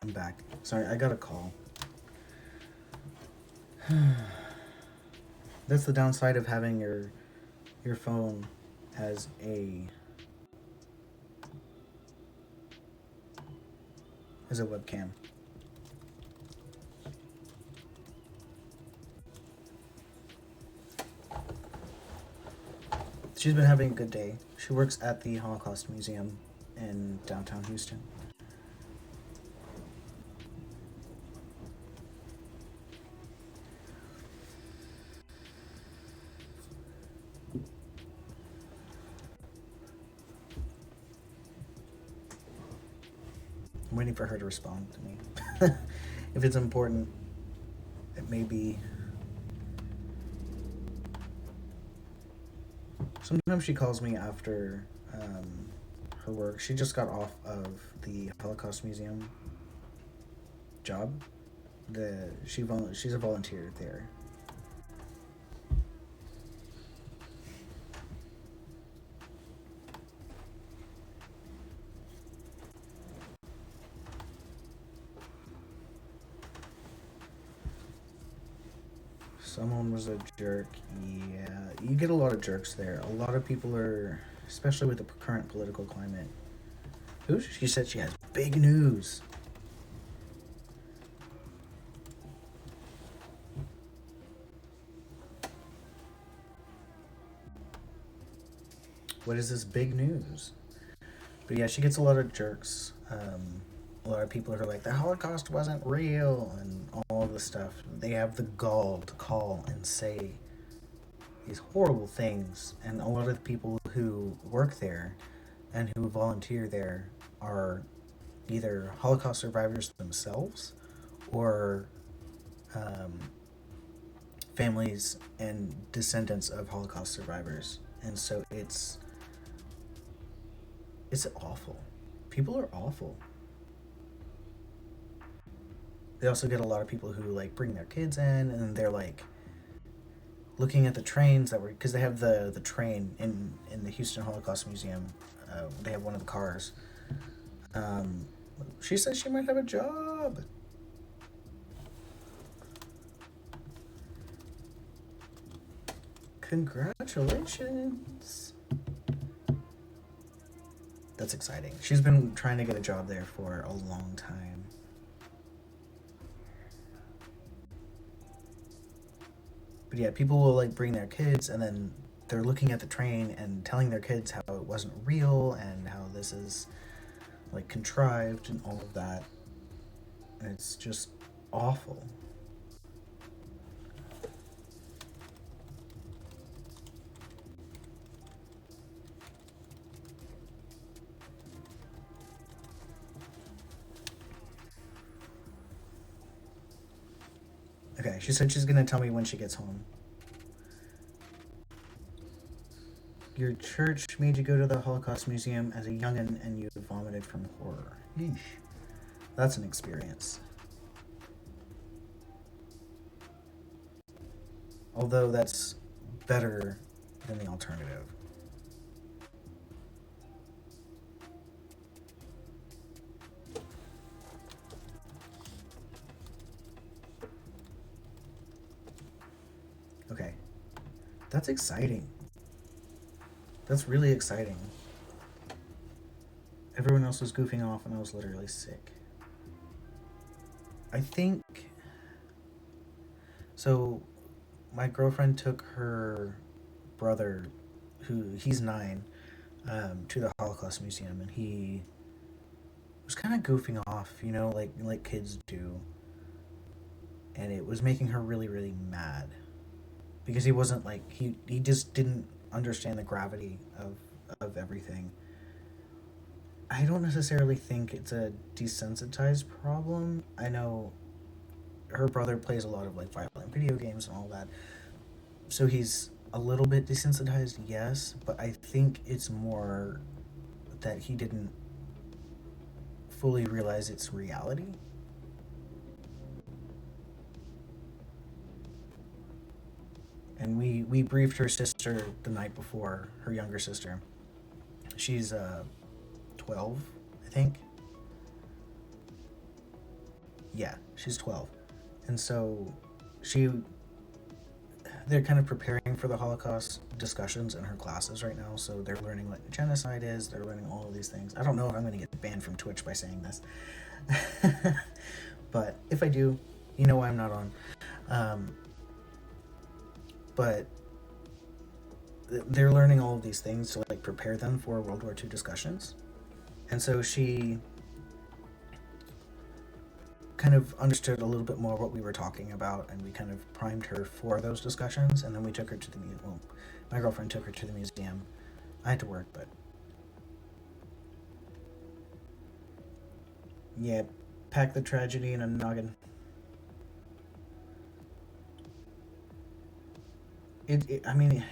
I'm back. Sorry, I got a call. That's the downside of having your phone as a webcam. She's been having a good day. She works at the Holocaust Museum in downtown Houston. I'm waiting for her to respond to me. If it's important, it may be. Sometimes she calls me after her work. She just got off of the Holocaust Museum. job. She's a volunteer there. Someone was a jerk. Yeah, you get a lot of jerks there. A lot of people are, especially with the current political climate. Who? She said she has big news. What is this big news? But yeah, she gets a lot of jerks. A lot of people are like, the Holocaust wasn't real, and all of this stuff. They have the gall to call and say these horrible things, and a lot of the people who work there and who volunteer there are either Holocaust survivors themselves or um, families and descendants of Holocaust survivors. And so it's awful. People are awful. They also get a lot of people who like bring their kids in, and they're like looking at the trains that were, because they have the train in the Houston Holocaust Museum. They have one of the cars. Um, she says she might have a job. Congratulations. That's exciting. She's been trying to get a job there for a long time. But yeah, people will like bring their kids, and then they're looking at the train and telling their kids how it wasn't real and how this is like contrived and all of that. And it's just awful. Okay, she said she's gonna tell me when she gets home. Your church made you go to the Holocaust Museum as a youngin' and you vomited from horror. Yeesh. That's an experience. Although that's better than the alternative. Okay, that's exciting. That's really exciting. Everyone else was goofing off and I was literally sick. I think so. My girlfriend took her brother, who he's 9, to the Holocaust Museum, and he was kind of goofing off, like kids do, and it was making her really really mad because he wasn't like he just didn't understand the gravity of everything. I don't necessarily think it's a desensitized problem. I know her brother plays a lot of like violent video games and all that, so he's a little bit desensitized, yes, but I think it's more that he didn't fully realize its reality. And we briefed her sister the night before, her younger sister. She's 12, I think. Yeah, she's 12. And so she they're kind of preparing for the Holocaust discussions in her classes right now. So they're learning what genocide is. They're learning all of these things. I don't know if I'm going to get banned from Twitch by saying this, but if I do, you know why I'm not on. But they're learning all of these things to like prepare them for World War II discussions, and so she kind of understood a little bit more what we were talking about, and we kind of primed her for those discussions, and then we took her to the museum. Well, my girlfriend took her to the museum. I had to work, but yeah, pack the tragedy in a noggin. I mean,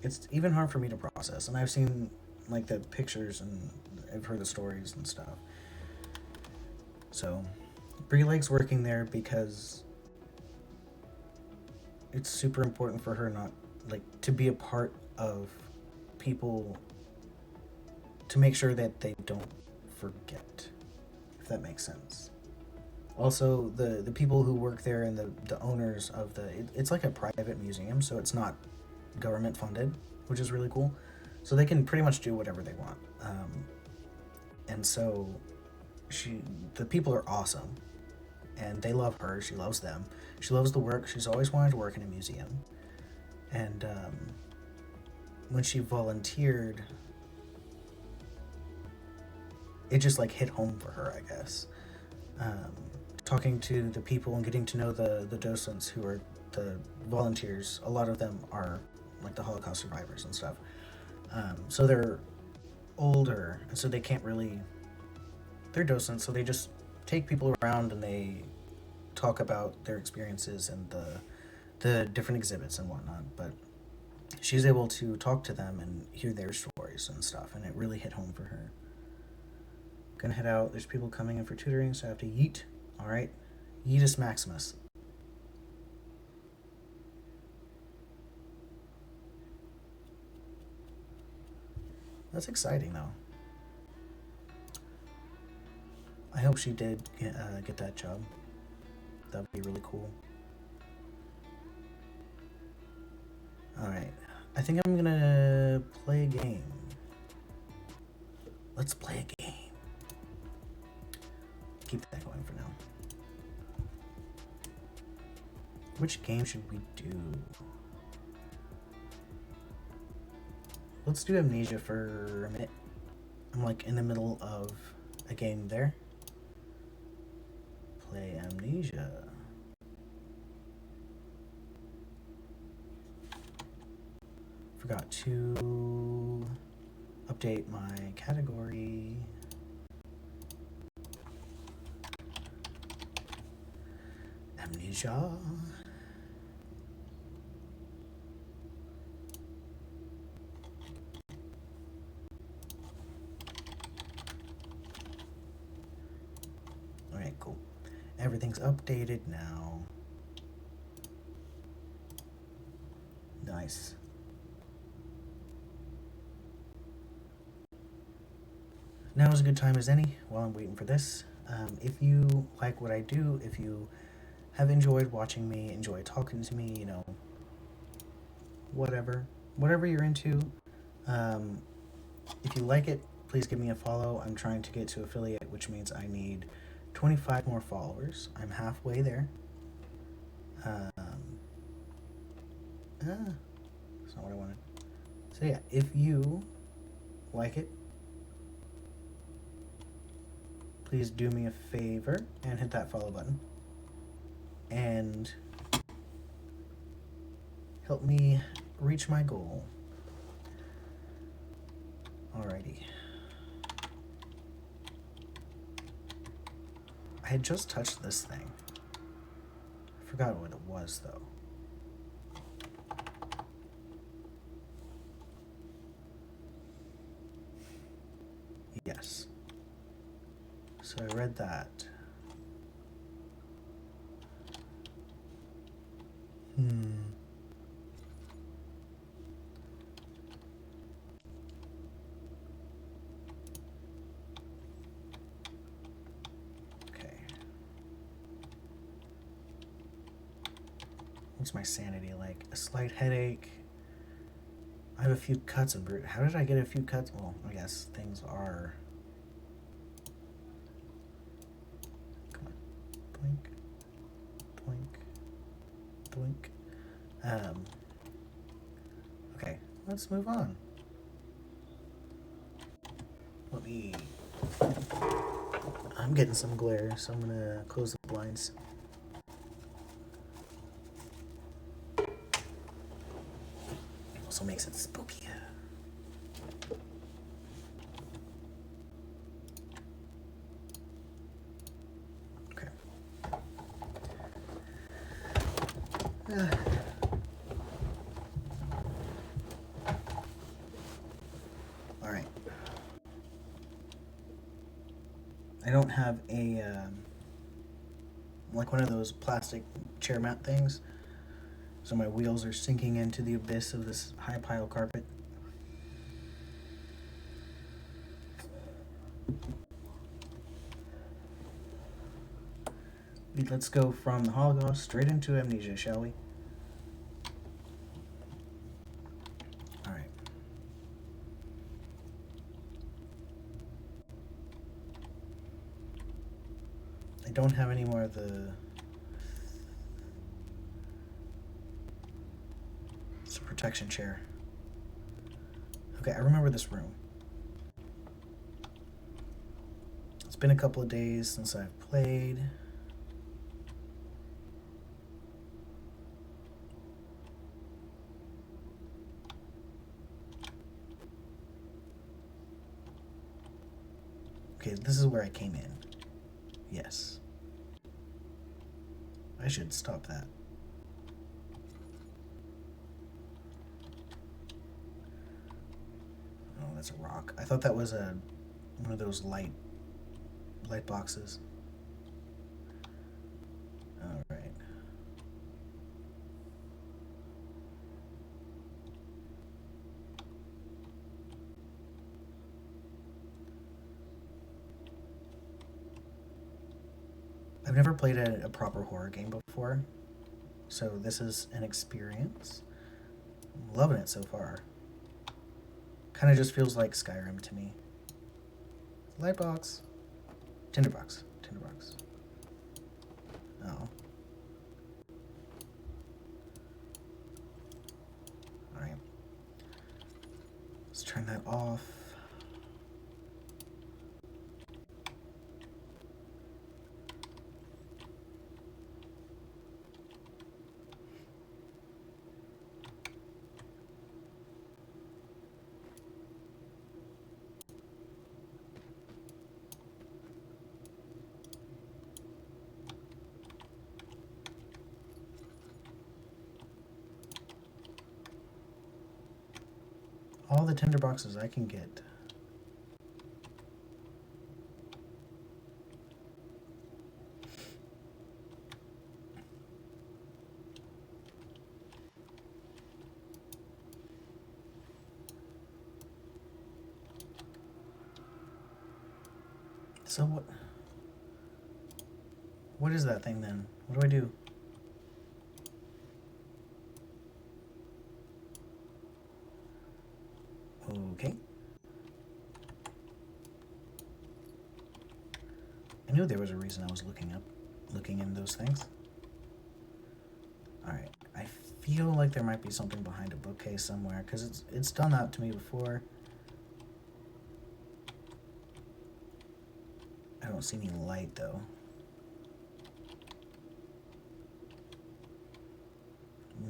it's even hard for me to process, and I've seen like the pictures and I've heard the stories and stuff. So Brie likes working there because it's super important for her not like to be a part of people to make sure that they don't forget, if that makes sense. Also, the people who work there and the owners of it's like a private museum, so it's not government funded, which is really cool. So they can pretty much do whatever they want. And so she the people are awesome, and they love her. She loves them. She loves the work. She's always wanted to work in a museum. And when she volunteered, it just like hit home for her, I guess. Um, Talking to the people and getting to know the docents who are the volunteers. A lot of them are like the Holocaust survivors and stuff. So they're older, and so they can't really. They're docents, so they just take people around and they talk about their experiences and the different exhibits and whatnot. But she's able to talk to them and hear their stories and stuff, and it really hit home for her. Gonna head out. There's people coming in for tutoring, so I have to yeet. All right, Yeetus Maximus. That's exciting, though. I hope she did get that job. That'd be really cool. Alright. I think I'm gonna play a game. Let's play a game. Keep that going for now. Which game should we do? Let's do Amnesia for a minute. I'm like in the middle of a game there. Play Amnesia. Forgot to update my category. Amnesia. Alright, cool. Everything's updated now. Nice. Now is a good time as any while I'm waiting for this. If you like what I do, if you have enjoyed watching me, enjoy talking to me, you know, whatever you're into, if you like it, please give me a follow. I'm trying to get to affiliate, which means I need 25 more followers. I'm halfway there. That's not what I wanted. So yeah, if you like it, please do me a favor and hit that follow button. And help me reach my goal. Alrighty. I had just touched this thing. I forgot what it was though. Yes. So I read that. Okay. What's my sanity like? A slight headache. I have a few cuts and bruises. How did I get a few cuts? Well, I guess things are. Come on. Doink. Doink. Doink. Okay, let's move on. I'm getting some glare, so I'm gonna close the blinds. Also makes it spooky. Okay. All right. I don't have like one of those plastic chair mat things. So my wheels are sinking into the abyss of this high pile carpet. Let's go from the Holocaust straight into amnesia, shall we? Alright. I don't have any more of the... It's a protection chair. Okay, I remember this room. It's been a couple of days since I've played. Okay, this is where I came in. Yes. I should stop that. Oh, that's a rock. I thought that was one of those light boxes. All right. I've never played a proper horror game before, so this is an experience. I'm loving it so far. Kind of just feels like Skyrim to me. Lightbox. Tinderbox. Tinderbox. Oh. Alright. Let's turn that off. All the tinder boxes I can get. So what is that thing then? What do I do? Okay. I knew there was a reason I was looking in those things. Alright, I feel like there might be something behind a bookcase somewhere, because it's done that to me before. I don't see any light though.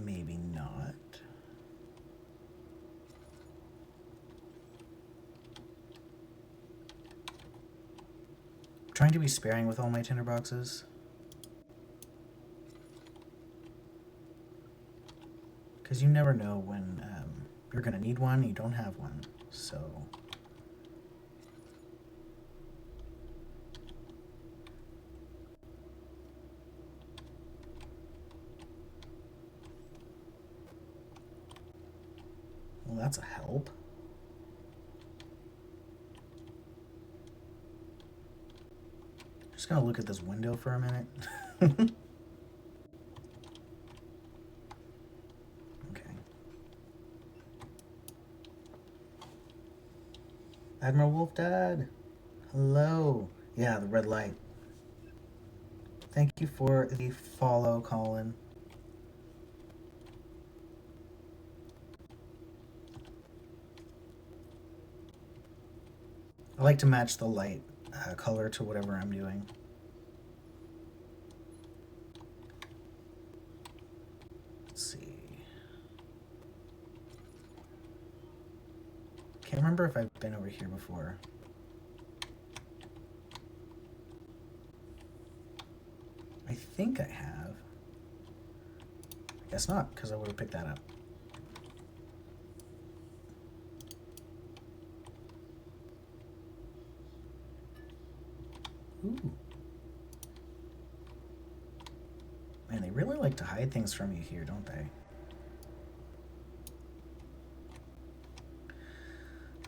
Maybe not. I'm trying to be sparing with all my tinder boxes. Because you never know when you're going to need one, you don't have one. So... Well, that's a help. Just gonna look at this window for a minute. Okay. Admiral Wolf Dad. Hello. Yeah, the red light. Thank you for the follow, Colin. I like to match the light color to whatever I'm doing. Let's see. Can't remember if I've been over here before. I think I have. I guess not, because I would have picked that up. Ooh. like to hide things from you here, don't they?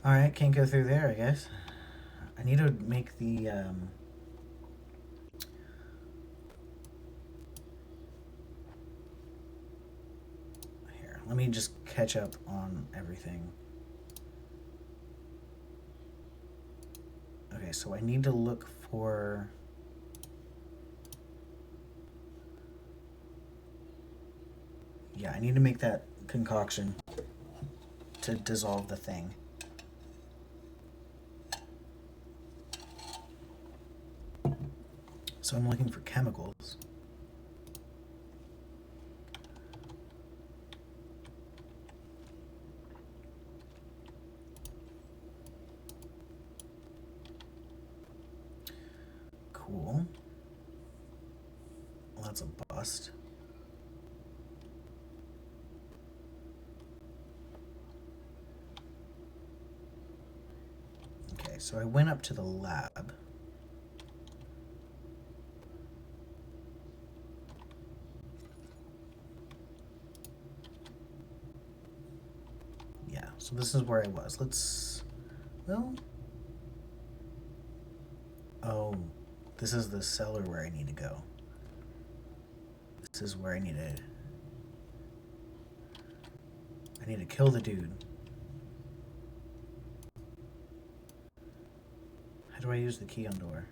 Alright, can't go through there, I guess. I need to make the, Here, let me just catch up on everything. Okay, so I need to look for... Yeah, I need to make that concoction to dissolve the thing. So I'm looking for chemicals. Cool. Well, that's a bust. Okay, so I went up to the lab. Yeah, so this is where I was. Let's... Well... Oh, this is the cellar where I need to go. This is where I need to kill the dude. How do I use the key on door?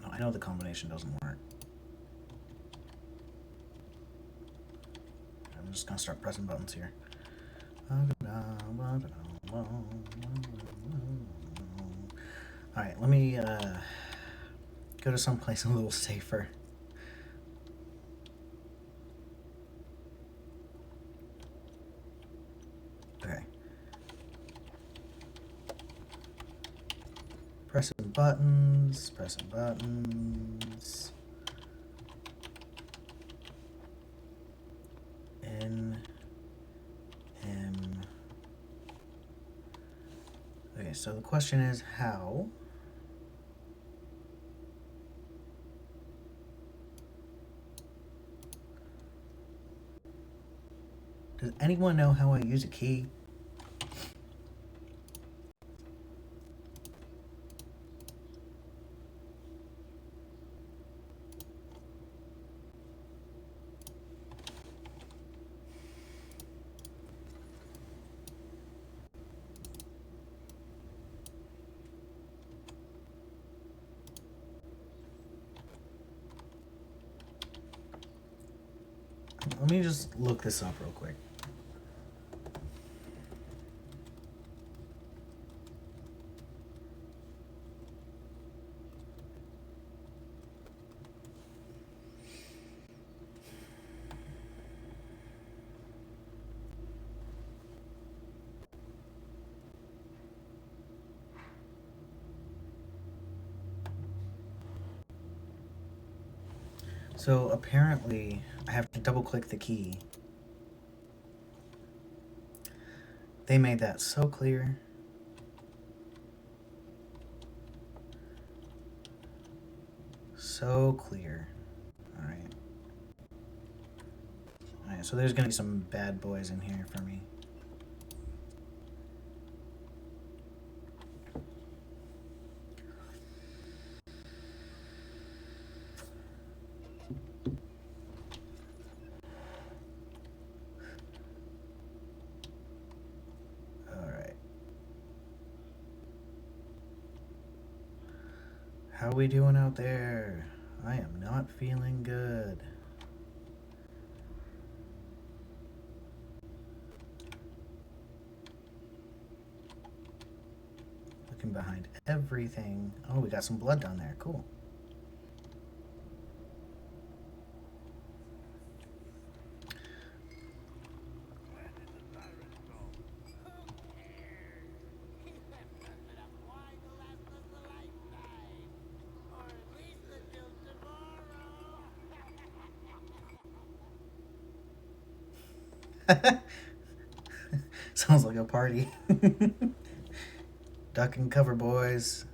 No, I know the combination doesn't work. I'm just gonna start pressing buttons here. Alright, let me go to someplace a little safer. Okay. Pressing buttons, pressing buttons. N, M. Okay, so the question is how? Does anyone know how I use a key? Let me just look this up real quick. So apparently I have to double click the key. They made that so clear. So clear. Alright. Alright, so there's gonna be some bad boys in here for me. How we doing out there? I am not feeling good. Looking behind everything. Oh, we got some blood down there. Cool. Sounds like a party. Duck and cover, boys.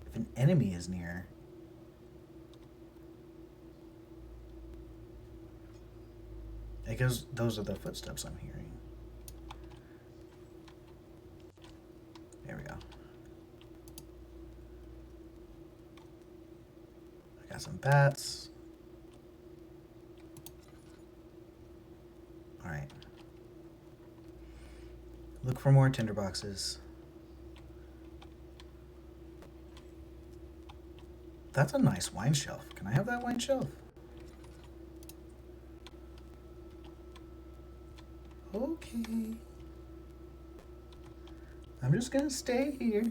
If an enemy is near. I guess those are the footsteps I'm hearing. There we go. I got some bats. Alright. Look for more tinderboxes. That's a nice wine shelf. Can I have that wine shelf? Okay. I'm just gonna stay here.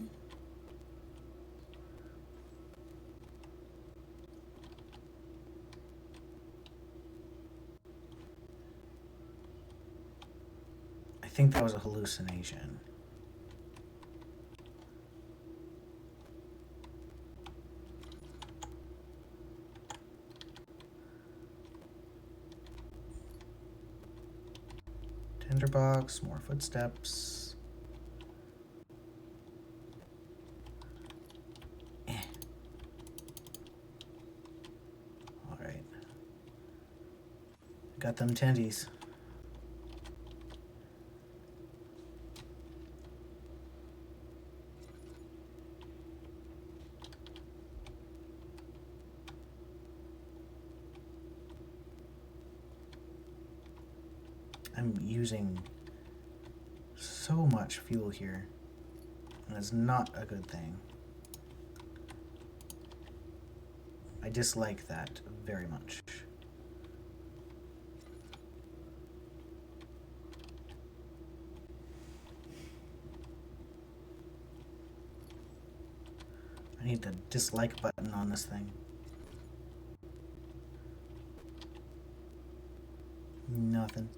I think that was a hallucination. Tinderbox, more footsteps. Alright. Got them tendies. I'm using so much fuel here, and it's not a good thing. I dislike that very much. I need the dislike button on this thing. Nothing.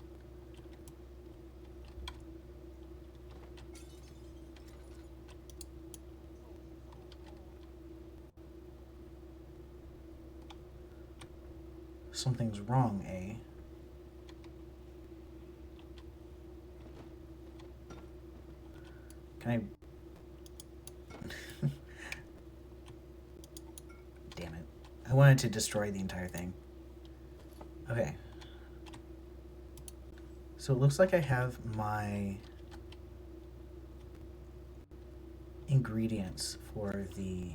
Something's wrong, eh? Can I... Damn it. I wanted to destroy the entire thing. Okay. So it looks like I have my ingredients for the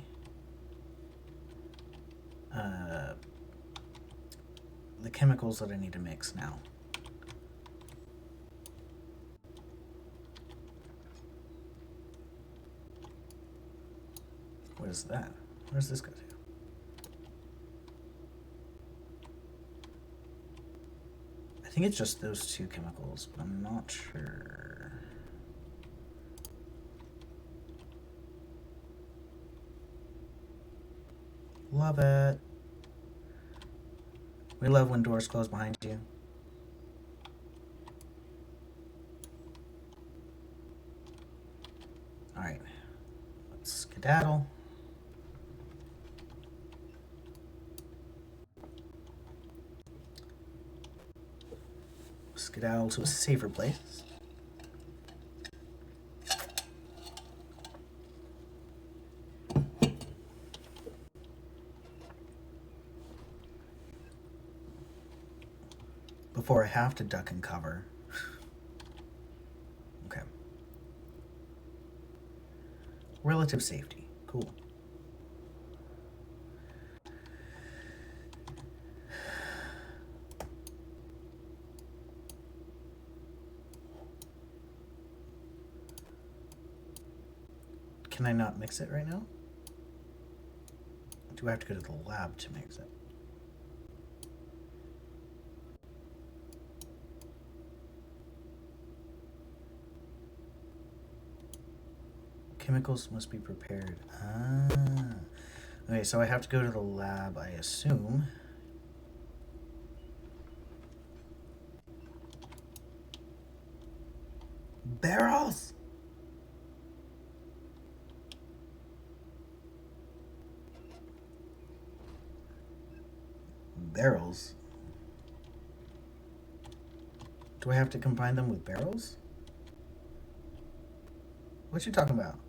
chemicals that I need to mix now. What is that? What does this go to? I think it's just those two chemicals, but I'm not sure. Love it. We love when doors close behind you. Alright. Let's skedaddle. Skedaddle to a safer place. Before I have to duck and cover. Okay. Relative safety. Cool. Can I not mix it right now? Do I have to go to the lab to mix it? Chemicals must be prepared. Ah. Okay, so I have to go to the lab, I assume. Barrels! Barrels? Do I have to combine them with barrels? What you talking about?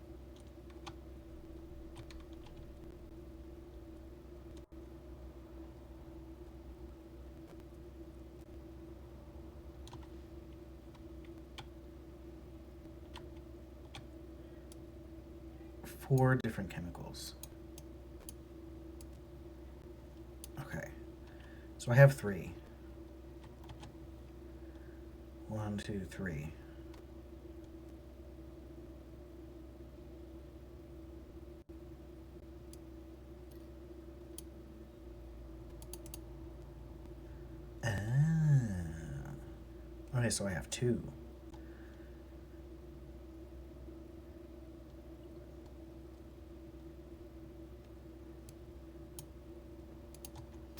Four different chemicals. Okay. So I have three. 1, 2, 3. Ah. Okay, so I have two.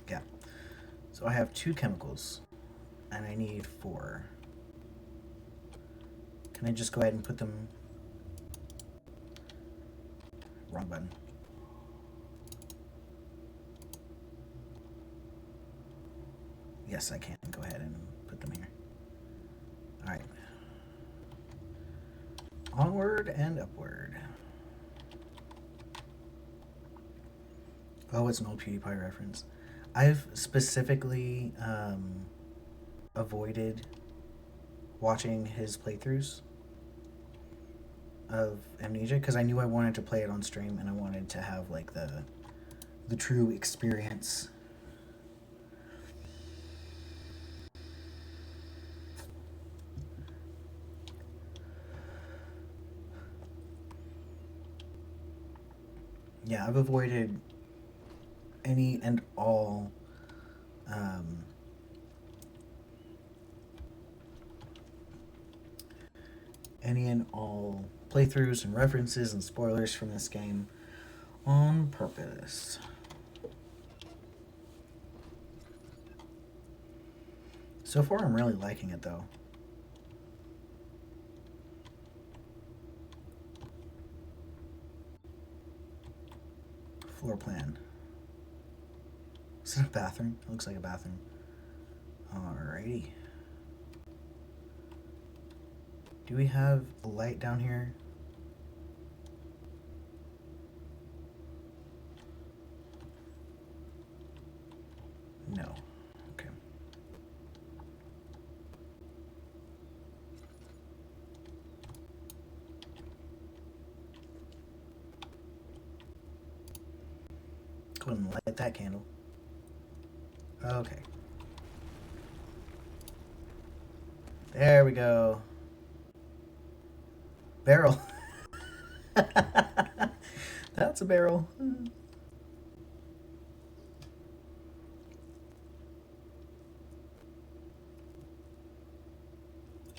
Yeah. So I have two chemicals, and I need four. Can I just go ahead and put them... Wrong button. Yes, I can go ahead and put them here. Alright. Onward and upward. Oh, it's an old PewDiePie reference. I've specifically avoided watching his playthroughs of Amnesia because I knew I wanted to play it on stream and I wanted to have like the true experience. Yeah, I've avoided any and all playthroughs and references and spoilers from this game on purpose. So far, I'm really liking it though. Floor plan. Is it a bathroom? It looks like a bathroom. Alrighty. Do we have a light down here? No. Okay. Go ahead and light that candle. Okay. There we go. Barrel. That's a barrel.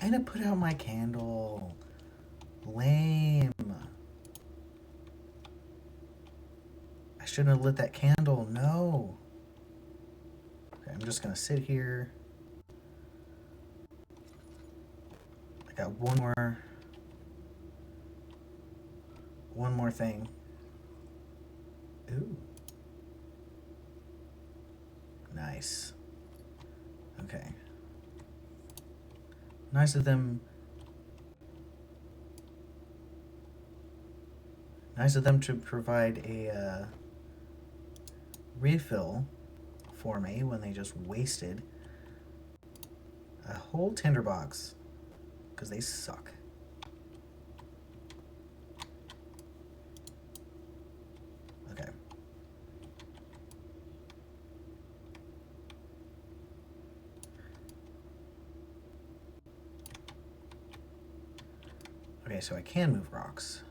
And it put out my candle. Lame. I shouldn't have lit that candle. No. Okay, I'm just gonna sit here. I got one more thing. Ooh. Nice. Okay. Nice of them. Nice of them to provide a refill for me when they just wasted a whole tinderbox because they suck. Okay. Okay, so I can move rocks.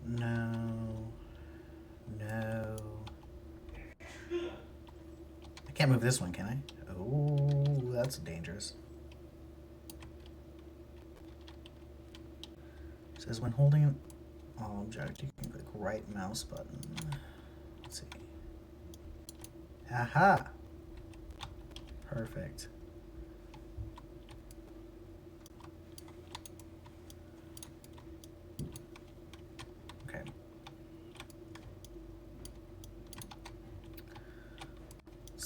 No. No. I can't move this one, can I? Oh, that's dangerous. It says when holding an object, you can click right mouse button. Let's see. Aha! Perfect.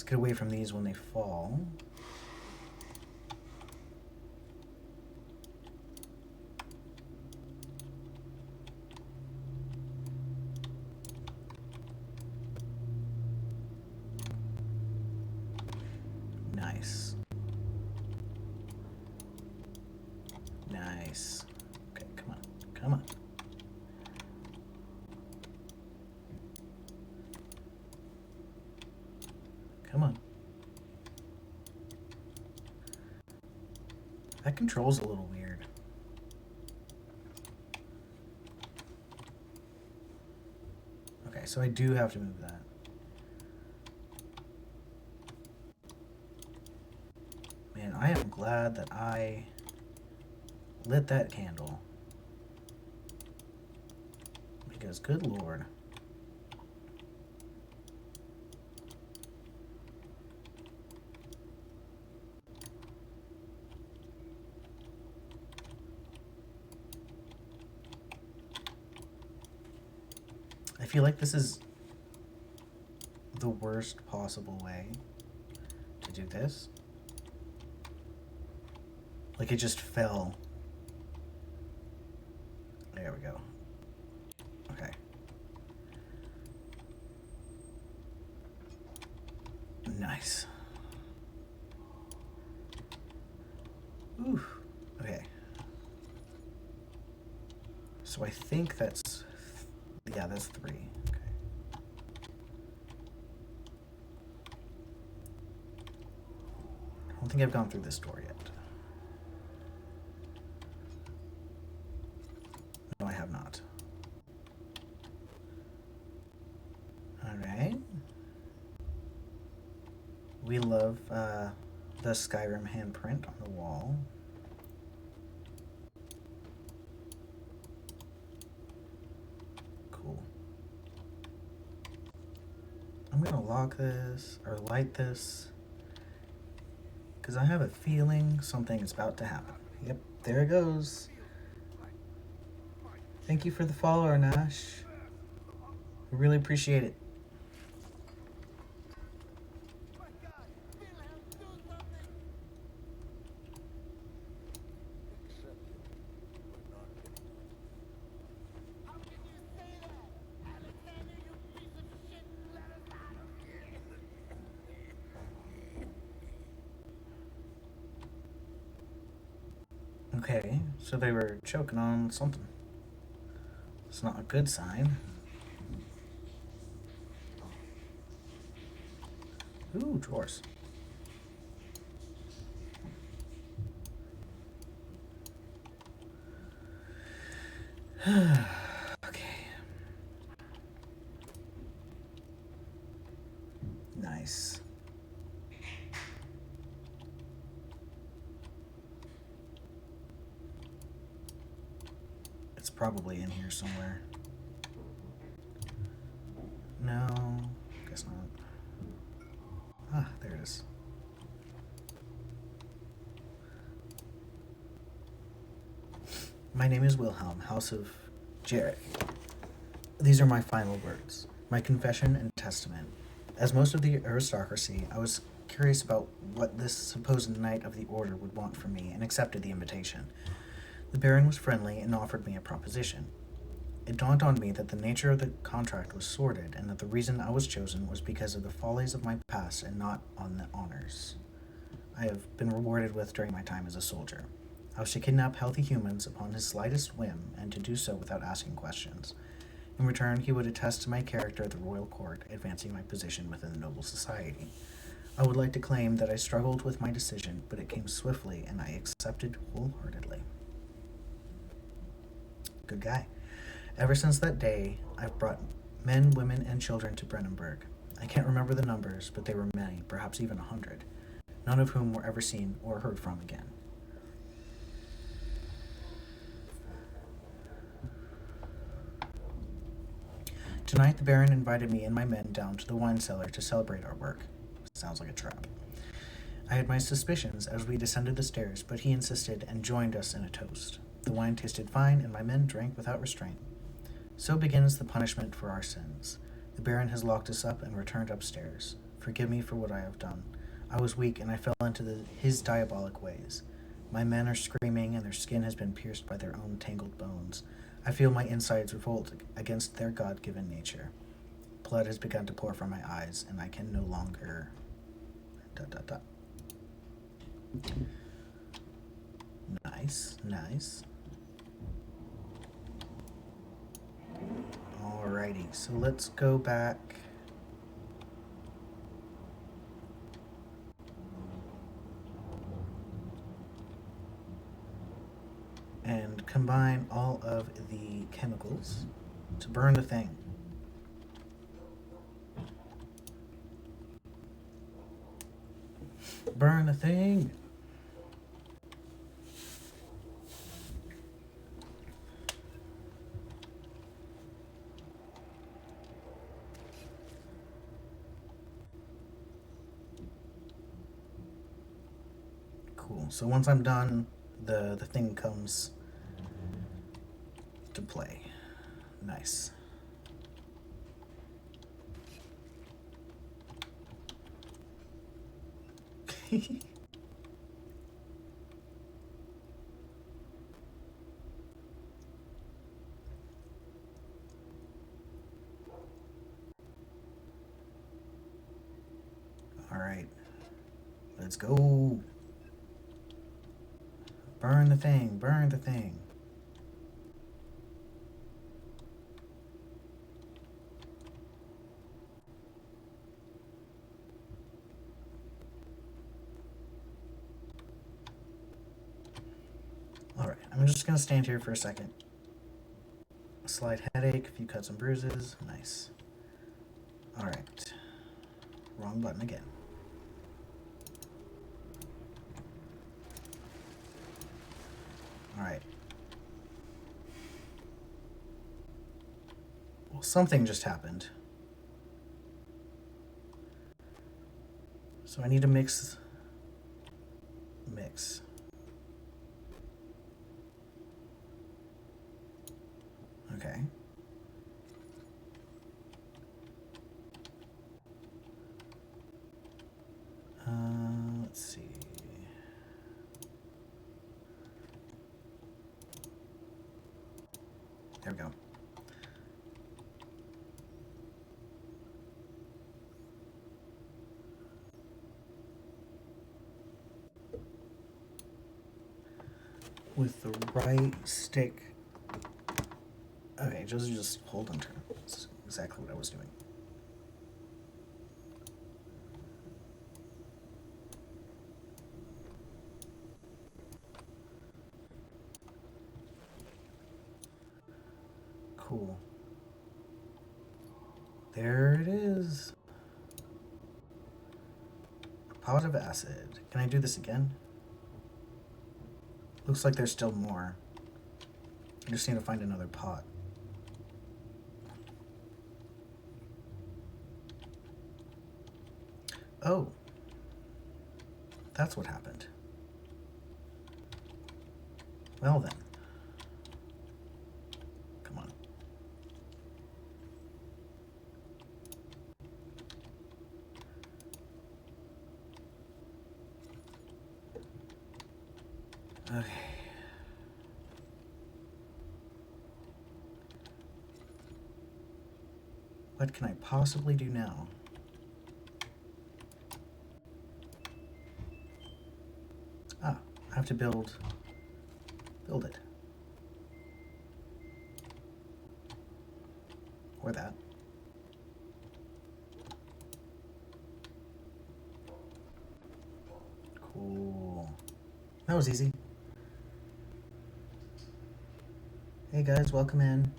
get away from these when they fall. Nice. Nice. Okay, come on. Come on. Come on. That control's a little weird. Okay, so I do have to move that. Man, I am glad that I lit that candle. Because, good lord. I feel like this is the worst possible way to do this. Like it just fell. There we go. Okay. Nice. Ooh. Okay. So I think that's... Yeah, that's 3. Okay. I don't think I've gone through this door yet. No, I have not. Alright. We love the Skyrim handprint on the wall. Cool. I'm gonna lock this, or light this, because I have a feeling something is about to happen. Yep, there it goes. Thank you for the follow, Arnash. We really appreciate it. Okay, so they were choking on something. It's not a good sign. Ooh, drawers. Okay. Nice. It's probably in here somewhere. No, guess not. Ah, there it is. My name is Wilhelm, House of Jarrett. These are my final words, my confession and testament. As most of the aristocracy, I was curious about what this supposed knight of the order would want from me and accepted the invitation. The Baron was friendly and offered me a proposition. It dawned on me that the nature of the contract was sordid and that the reason I was chosen was because of the follies of my past and not on the honors I have been rewarded with during my time as a soldier. I was to kidnap healthy humans upon his slightest whim and to do so without asking questions. In return, he would attest to my character at the royal court, advancing my position within the noble society. I would like to claim that I struggled with my decision, but it came swiftly and I accepted wholeheartedly. Good guy. Ever since that day, I've brought men, women, and children to Brennenburg. I can't remember the numbers, but they were many, perhaps even 100, none of whom were ever seen or heard from again. Tonight, the Baron invited me and my men down to the wine cellar to celebrate our work. Sounds like a trap. I had my suspicions as we descended the stairs, but he insisted and joined us in a toast. The wine tasted fine, and my men drank without restraint. So begins the punishment for our sins. The Baron has locked us up and returned upstairs. forgive me for what I have done. I was weak, and I fell into his diabolic ways. My men are screaming, and their skin has been pierced by their own tangled bones. I feel my insides revolt against their God-given nature. Blood has begun to pour from my eyes, and I can no longer... ... Nice, nice. Alrighty, so let's go back. And combine all of the chemicals to burn the thing. Burn the thing! Cool. So once I'm done, the thing comes to play. Nice. All right. Let's go. Burn the thing, burn the thing. Alright, I'm just gonna stand here for a second. A slight headache, a few cuts and bruises. Nice. Alright. Wrong button again. Alright. Well, something just happened. So I need to mix. Okay. Let's see. There we go. With the right stick. Okay, just hold and turn. That's exactly what I was doing. Cool. There it is. A pot of acid. Can I do this again? Looks like there's still more. I just need to find another pot. Oh. That's what happened. Well then. Come on. Okay. What can I possibly do now? Ah, I have to build it. Or that. Cool. That was easy. Hey guys, welcome in.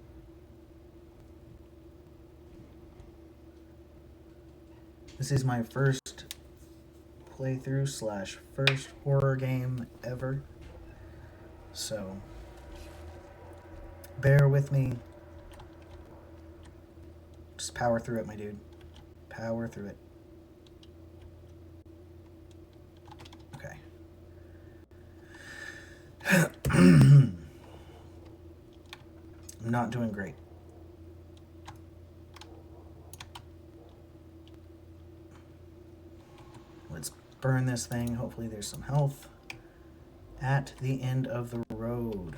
This is my first playthrough / first horror game ever. So, bear with me. Just power through it, my dude. Power through it. Okay. I'm not doing great. burn this thing. Hopefully there's some health at the end of the road.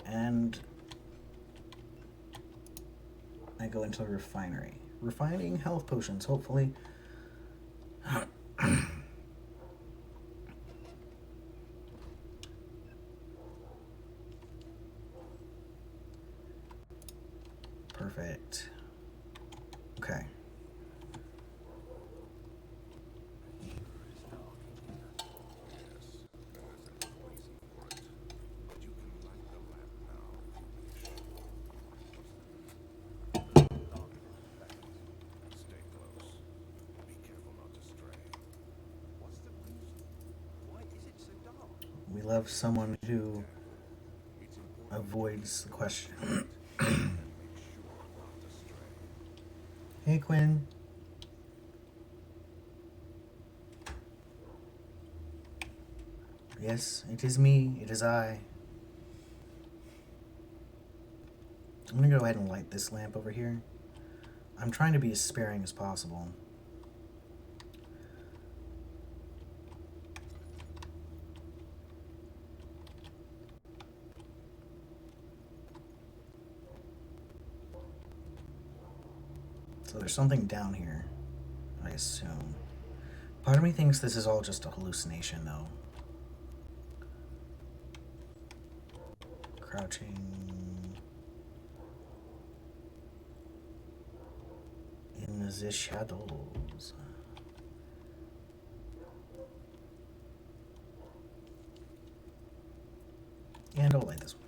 And I go into the refinery. Refining health potions, hopefully. Perfect. Okay. We love someone who avoids the question. Hey, Quinn. Yes, it is me. It is I. I'm gonna go ahead and light this lamp over here. I'm trying to be as sparing as possible. So there's something down here, I assume. Part of me thinks this is all just a hallucination, though. Crouching in the shadows. And I'll light this one.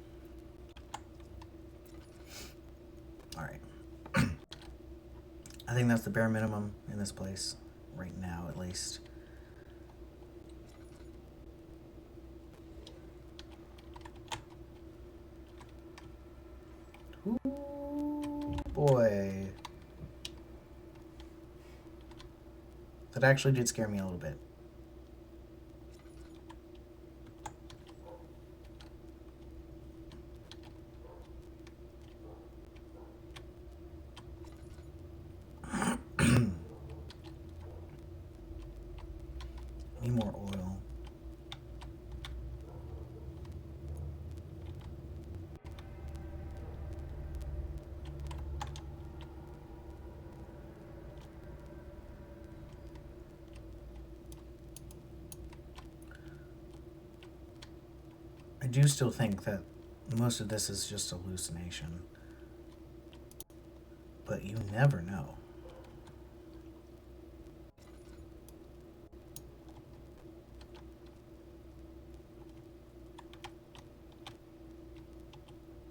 Alright. I think that's the bare minimum in this place, right now at least. Ooh, boy. That actually did scare me a little bit. Need more oil. I do still think that most of this is just hallucination. But you never know.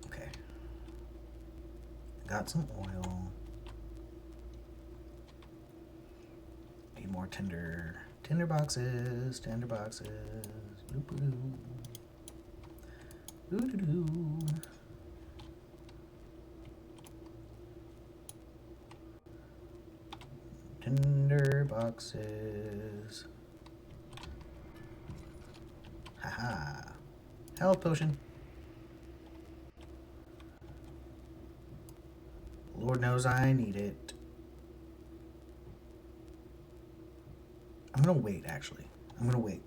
Okay. Got some oil. Need more tinder. Tinder boxes. Tinder boxes. Doo-doo. Doo-doo-doo. Tinder boxes. Haha. Health potion. Lord knows I need it. I'm gonna wait, actually. I'm gonna wait.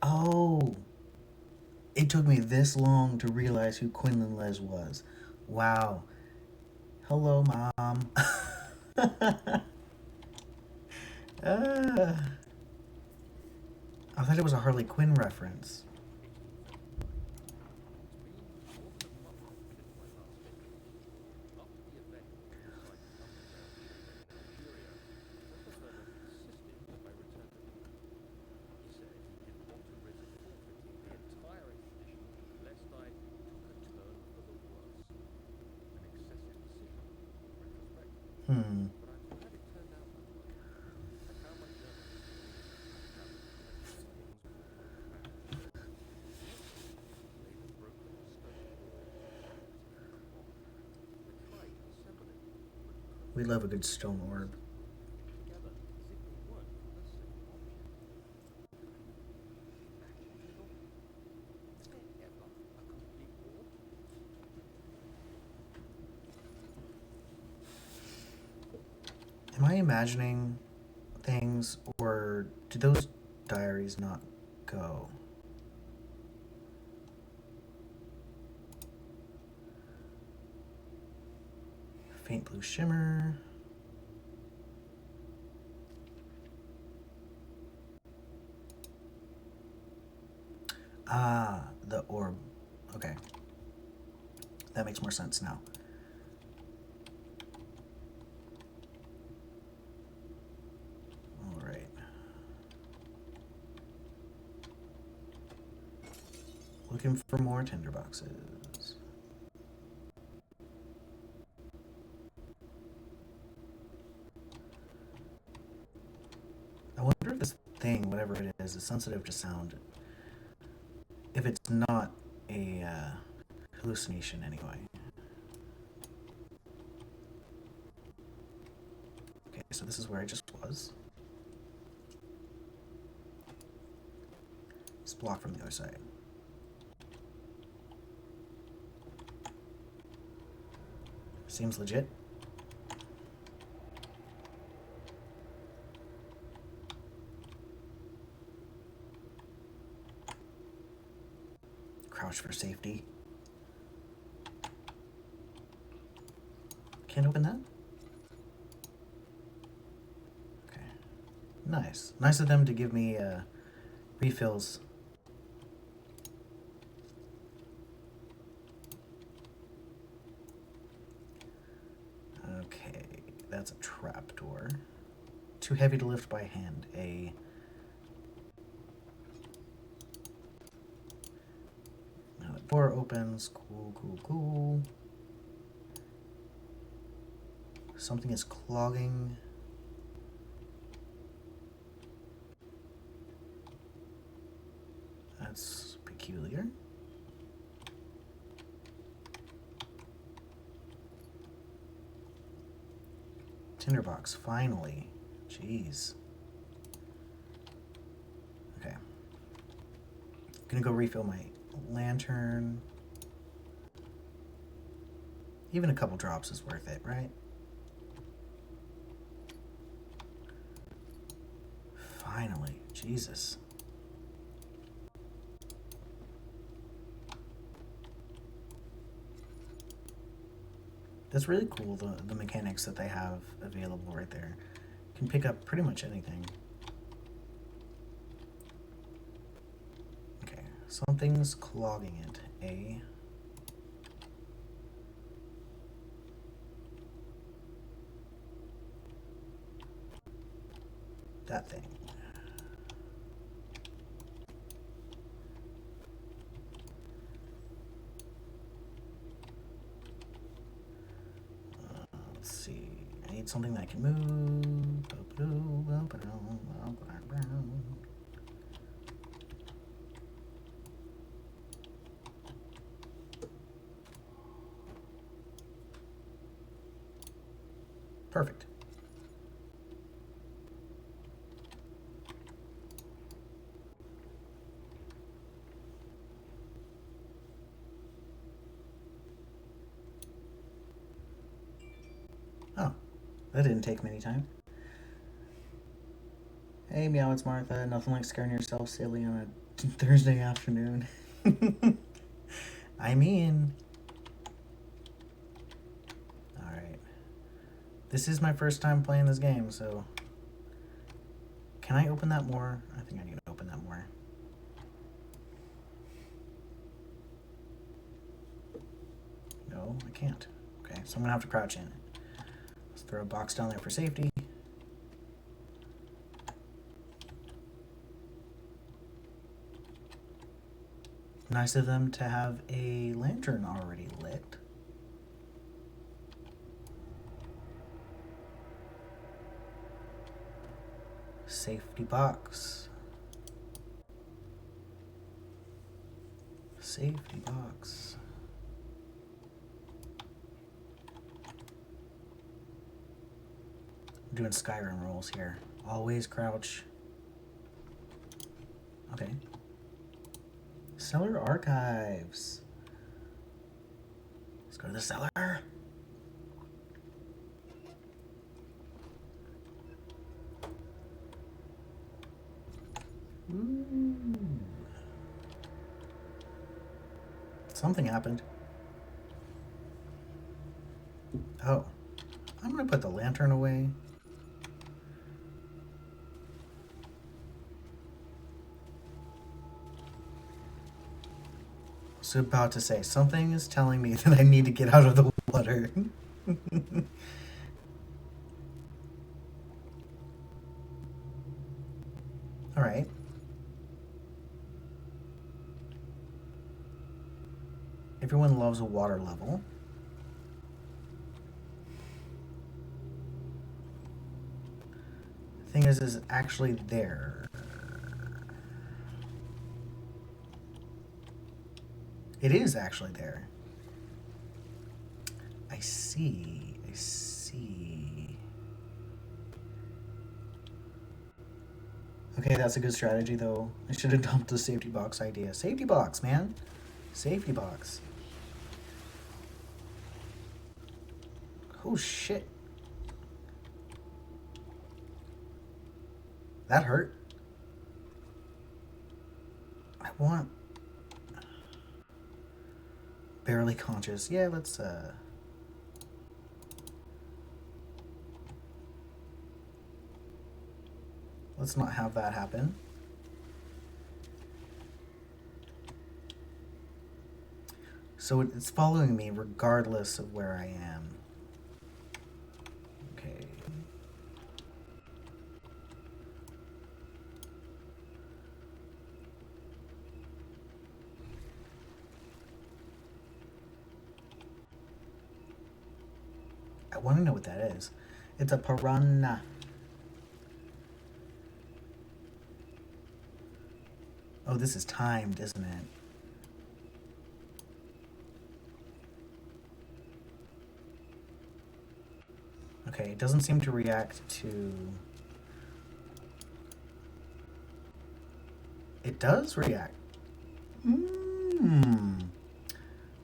Oh! It took me this long to realize who Quinlan Les was. Wow. Hello, Mom. I thought it was a Harley Quinn reference. Hmm. We love a good stone orb. Am I imagining things, or do those diaries not go? Faint blue shimmer. Ah, the orb. Okay. That makes more sense now. Alright. Looking for more tinderboxes. I wonder if this thing, whatever it is sensitive to sound. If it's not a hallucination anyway. Okay, so this is where I just was. It's blocked from the other side. Seems legit. Crouch for safety. Can't open that? Okay. Nice. Nice of them to give me refills. Okay, that's a trapdoor. Too heavy to lift by hand. A now the door opens. Cool, cool, cool. Something is clogging. That's peculiar. Tinderbox, finally. Jeez. Okay. Gonna go refill my lantern. Even a couple drops is worth it, right? Finally. Jesus. That's really cool, the mechanics that they have available right there. You can pick up pretty much anything. Okay, something's clogging it. That thing. Let's see. I need something that can move. Perfect. Oh, that didn't take many time. Hey, meow, it's Martha. Nothing like scaring yourself silly on a Thursday afternoon. I mean, alright. This is my first time playing this game, so. Can I open that more? I think I need to open that more. No, I can't. Okay, so I'm gonna have to crouch in. Let's throw a box down there for safety. Nice of them to have a lantern already lit. Safety box. Safety box. I'm doing Skyrim rules here. Always crouch. Okay. Cellar archives. Let's go to the cellar. Ooh. Something happened. Oh. I'm gonna put the lantern away. I was about to say, something is telling me that I need to get out of the water. Alright. Everyone loves a water level. The thing is actually there. It is actually there. I see. I see. Okay, that's a good strategy, though. I should have dumped the safety box idea. Safety box, man. Safety box. Oh, shit. That hurt. I want... Barely conscious. Yeah, let's not have that happen. So it's following me regardless of where I am. Okay. I want to know what that is. It's a piranha. Oh, this is timed, isn't it? Okay, it doesn't seem to react to... It does react.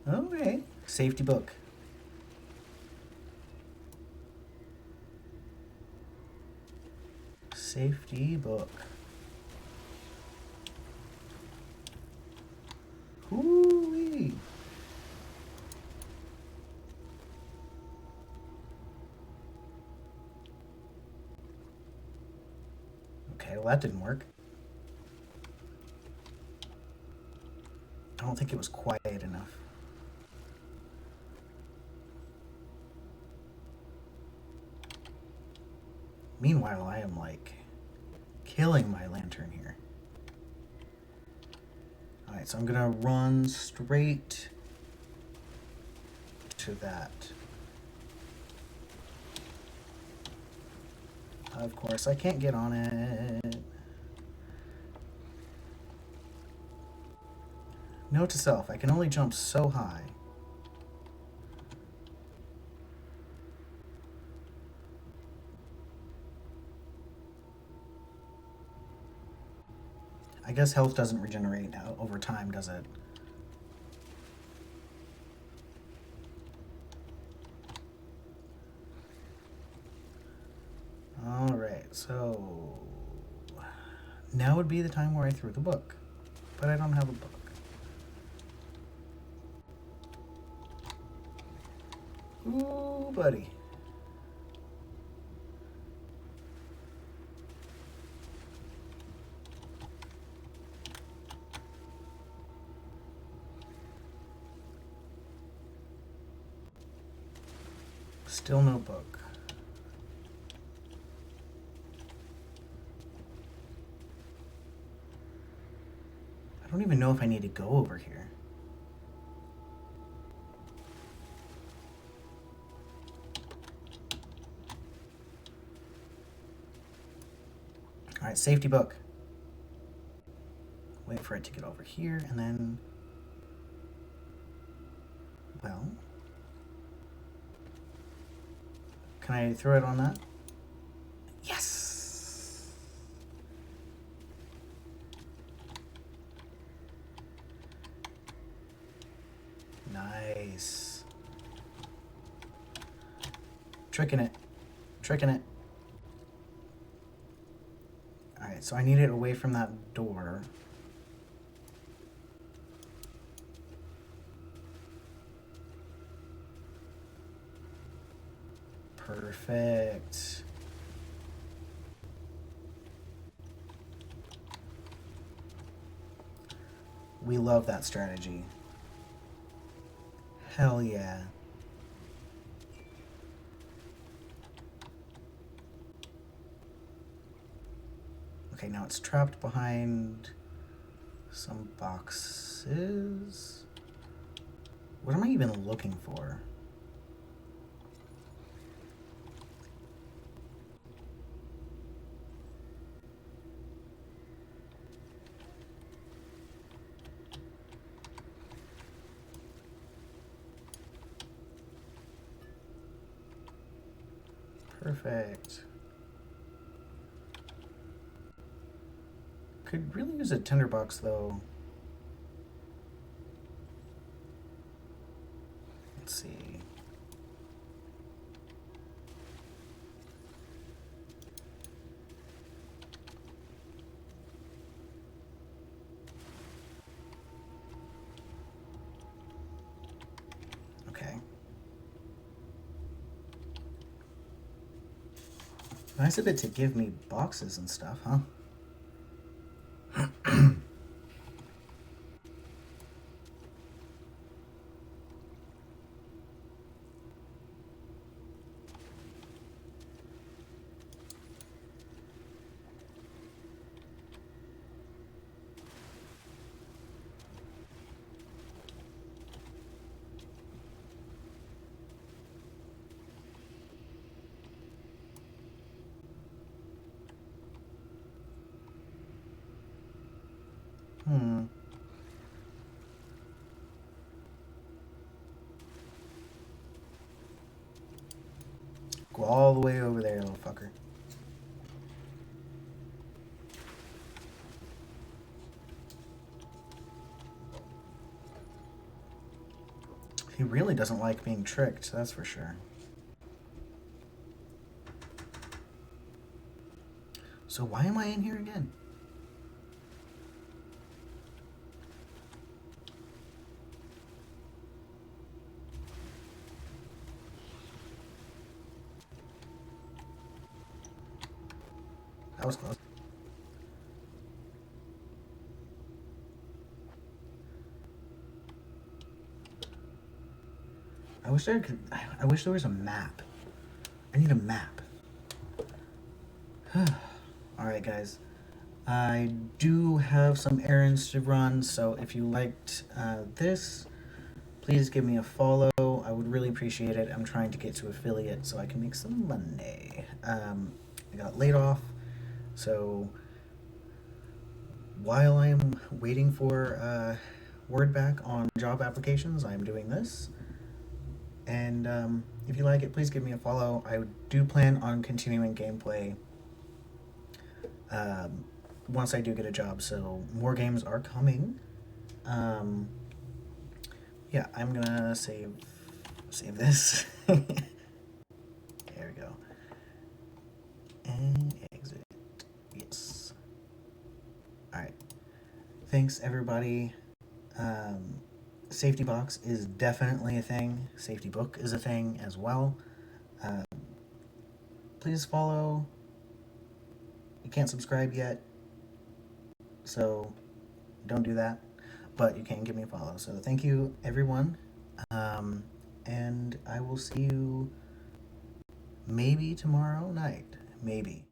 Okay. Safety book. Safety book. Hoo-wee. Okay, well that didn't work. I don't think it was quiet enough. Meanwhile, I am like killing my lantern here. Alright, so I'm gonna run straight to that. Of course, I can't get on it. Note to self, I can only jump so high. I guess health doesn't regenerate over time, does it? Alright, so... Now would be the time where I threw the book. But I don't have a book. Ooh, buddy. Still no book. I don't even know if I need to go over here. Alright, safety book. Wait for it to get over here, and then... Well... Can I throw it on that? Yes! Nice. Tricking it. Tricking it. Alright, Alright, so I need it away from that door. Perfect. We love that strategy. Hell yeah. Okay, now it's trapped behind some boxes. What am I even looking for? Perfect. Could really use a tinderbox though. Let's see. Okay. Nice of it to give me boxes and stuff, huh? Hmm. Go all the way over there, little fucker. He really doesn't like being tricked, that's for sure. So why am I in here again? That was close. I wish there was a map. I need a map. Alright, guys. I do have some errands to run, so if you liked this, please give me a follow. I would really appreciate it. I'm trying to get to affiliate so I can make some money. I got laid off, so while I'm waiting for word back on job applications, I'm doing this. And if you like it, please give me a follow. I do plan on continuing gameplay once I do get a job, so more games are coming. Yeah, I'm gonna save this. There we go. And exit. Yes. Alright. Thanks, everybody. Safety box is definitely a thing. Safety book is a thing as well. Please follow. You can't subscribe yet, so don't do that. But you can give me a follow. So thank you, everyone. And I will see you maybe tomorrow night. Maybe.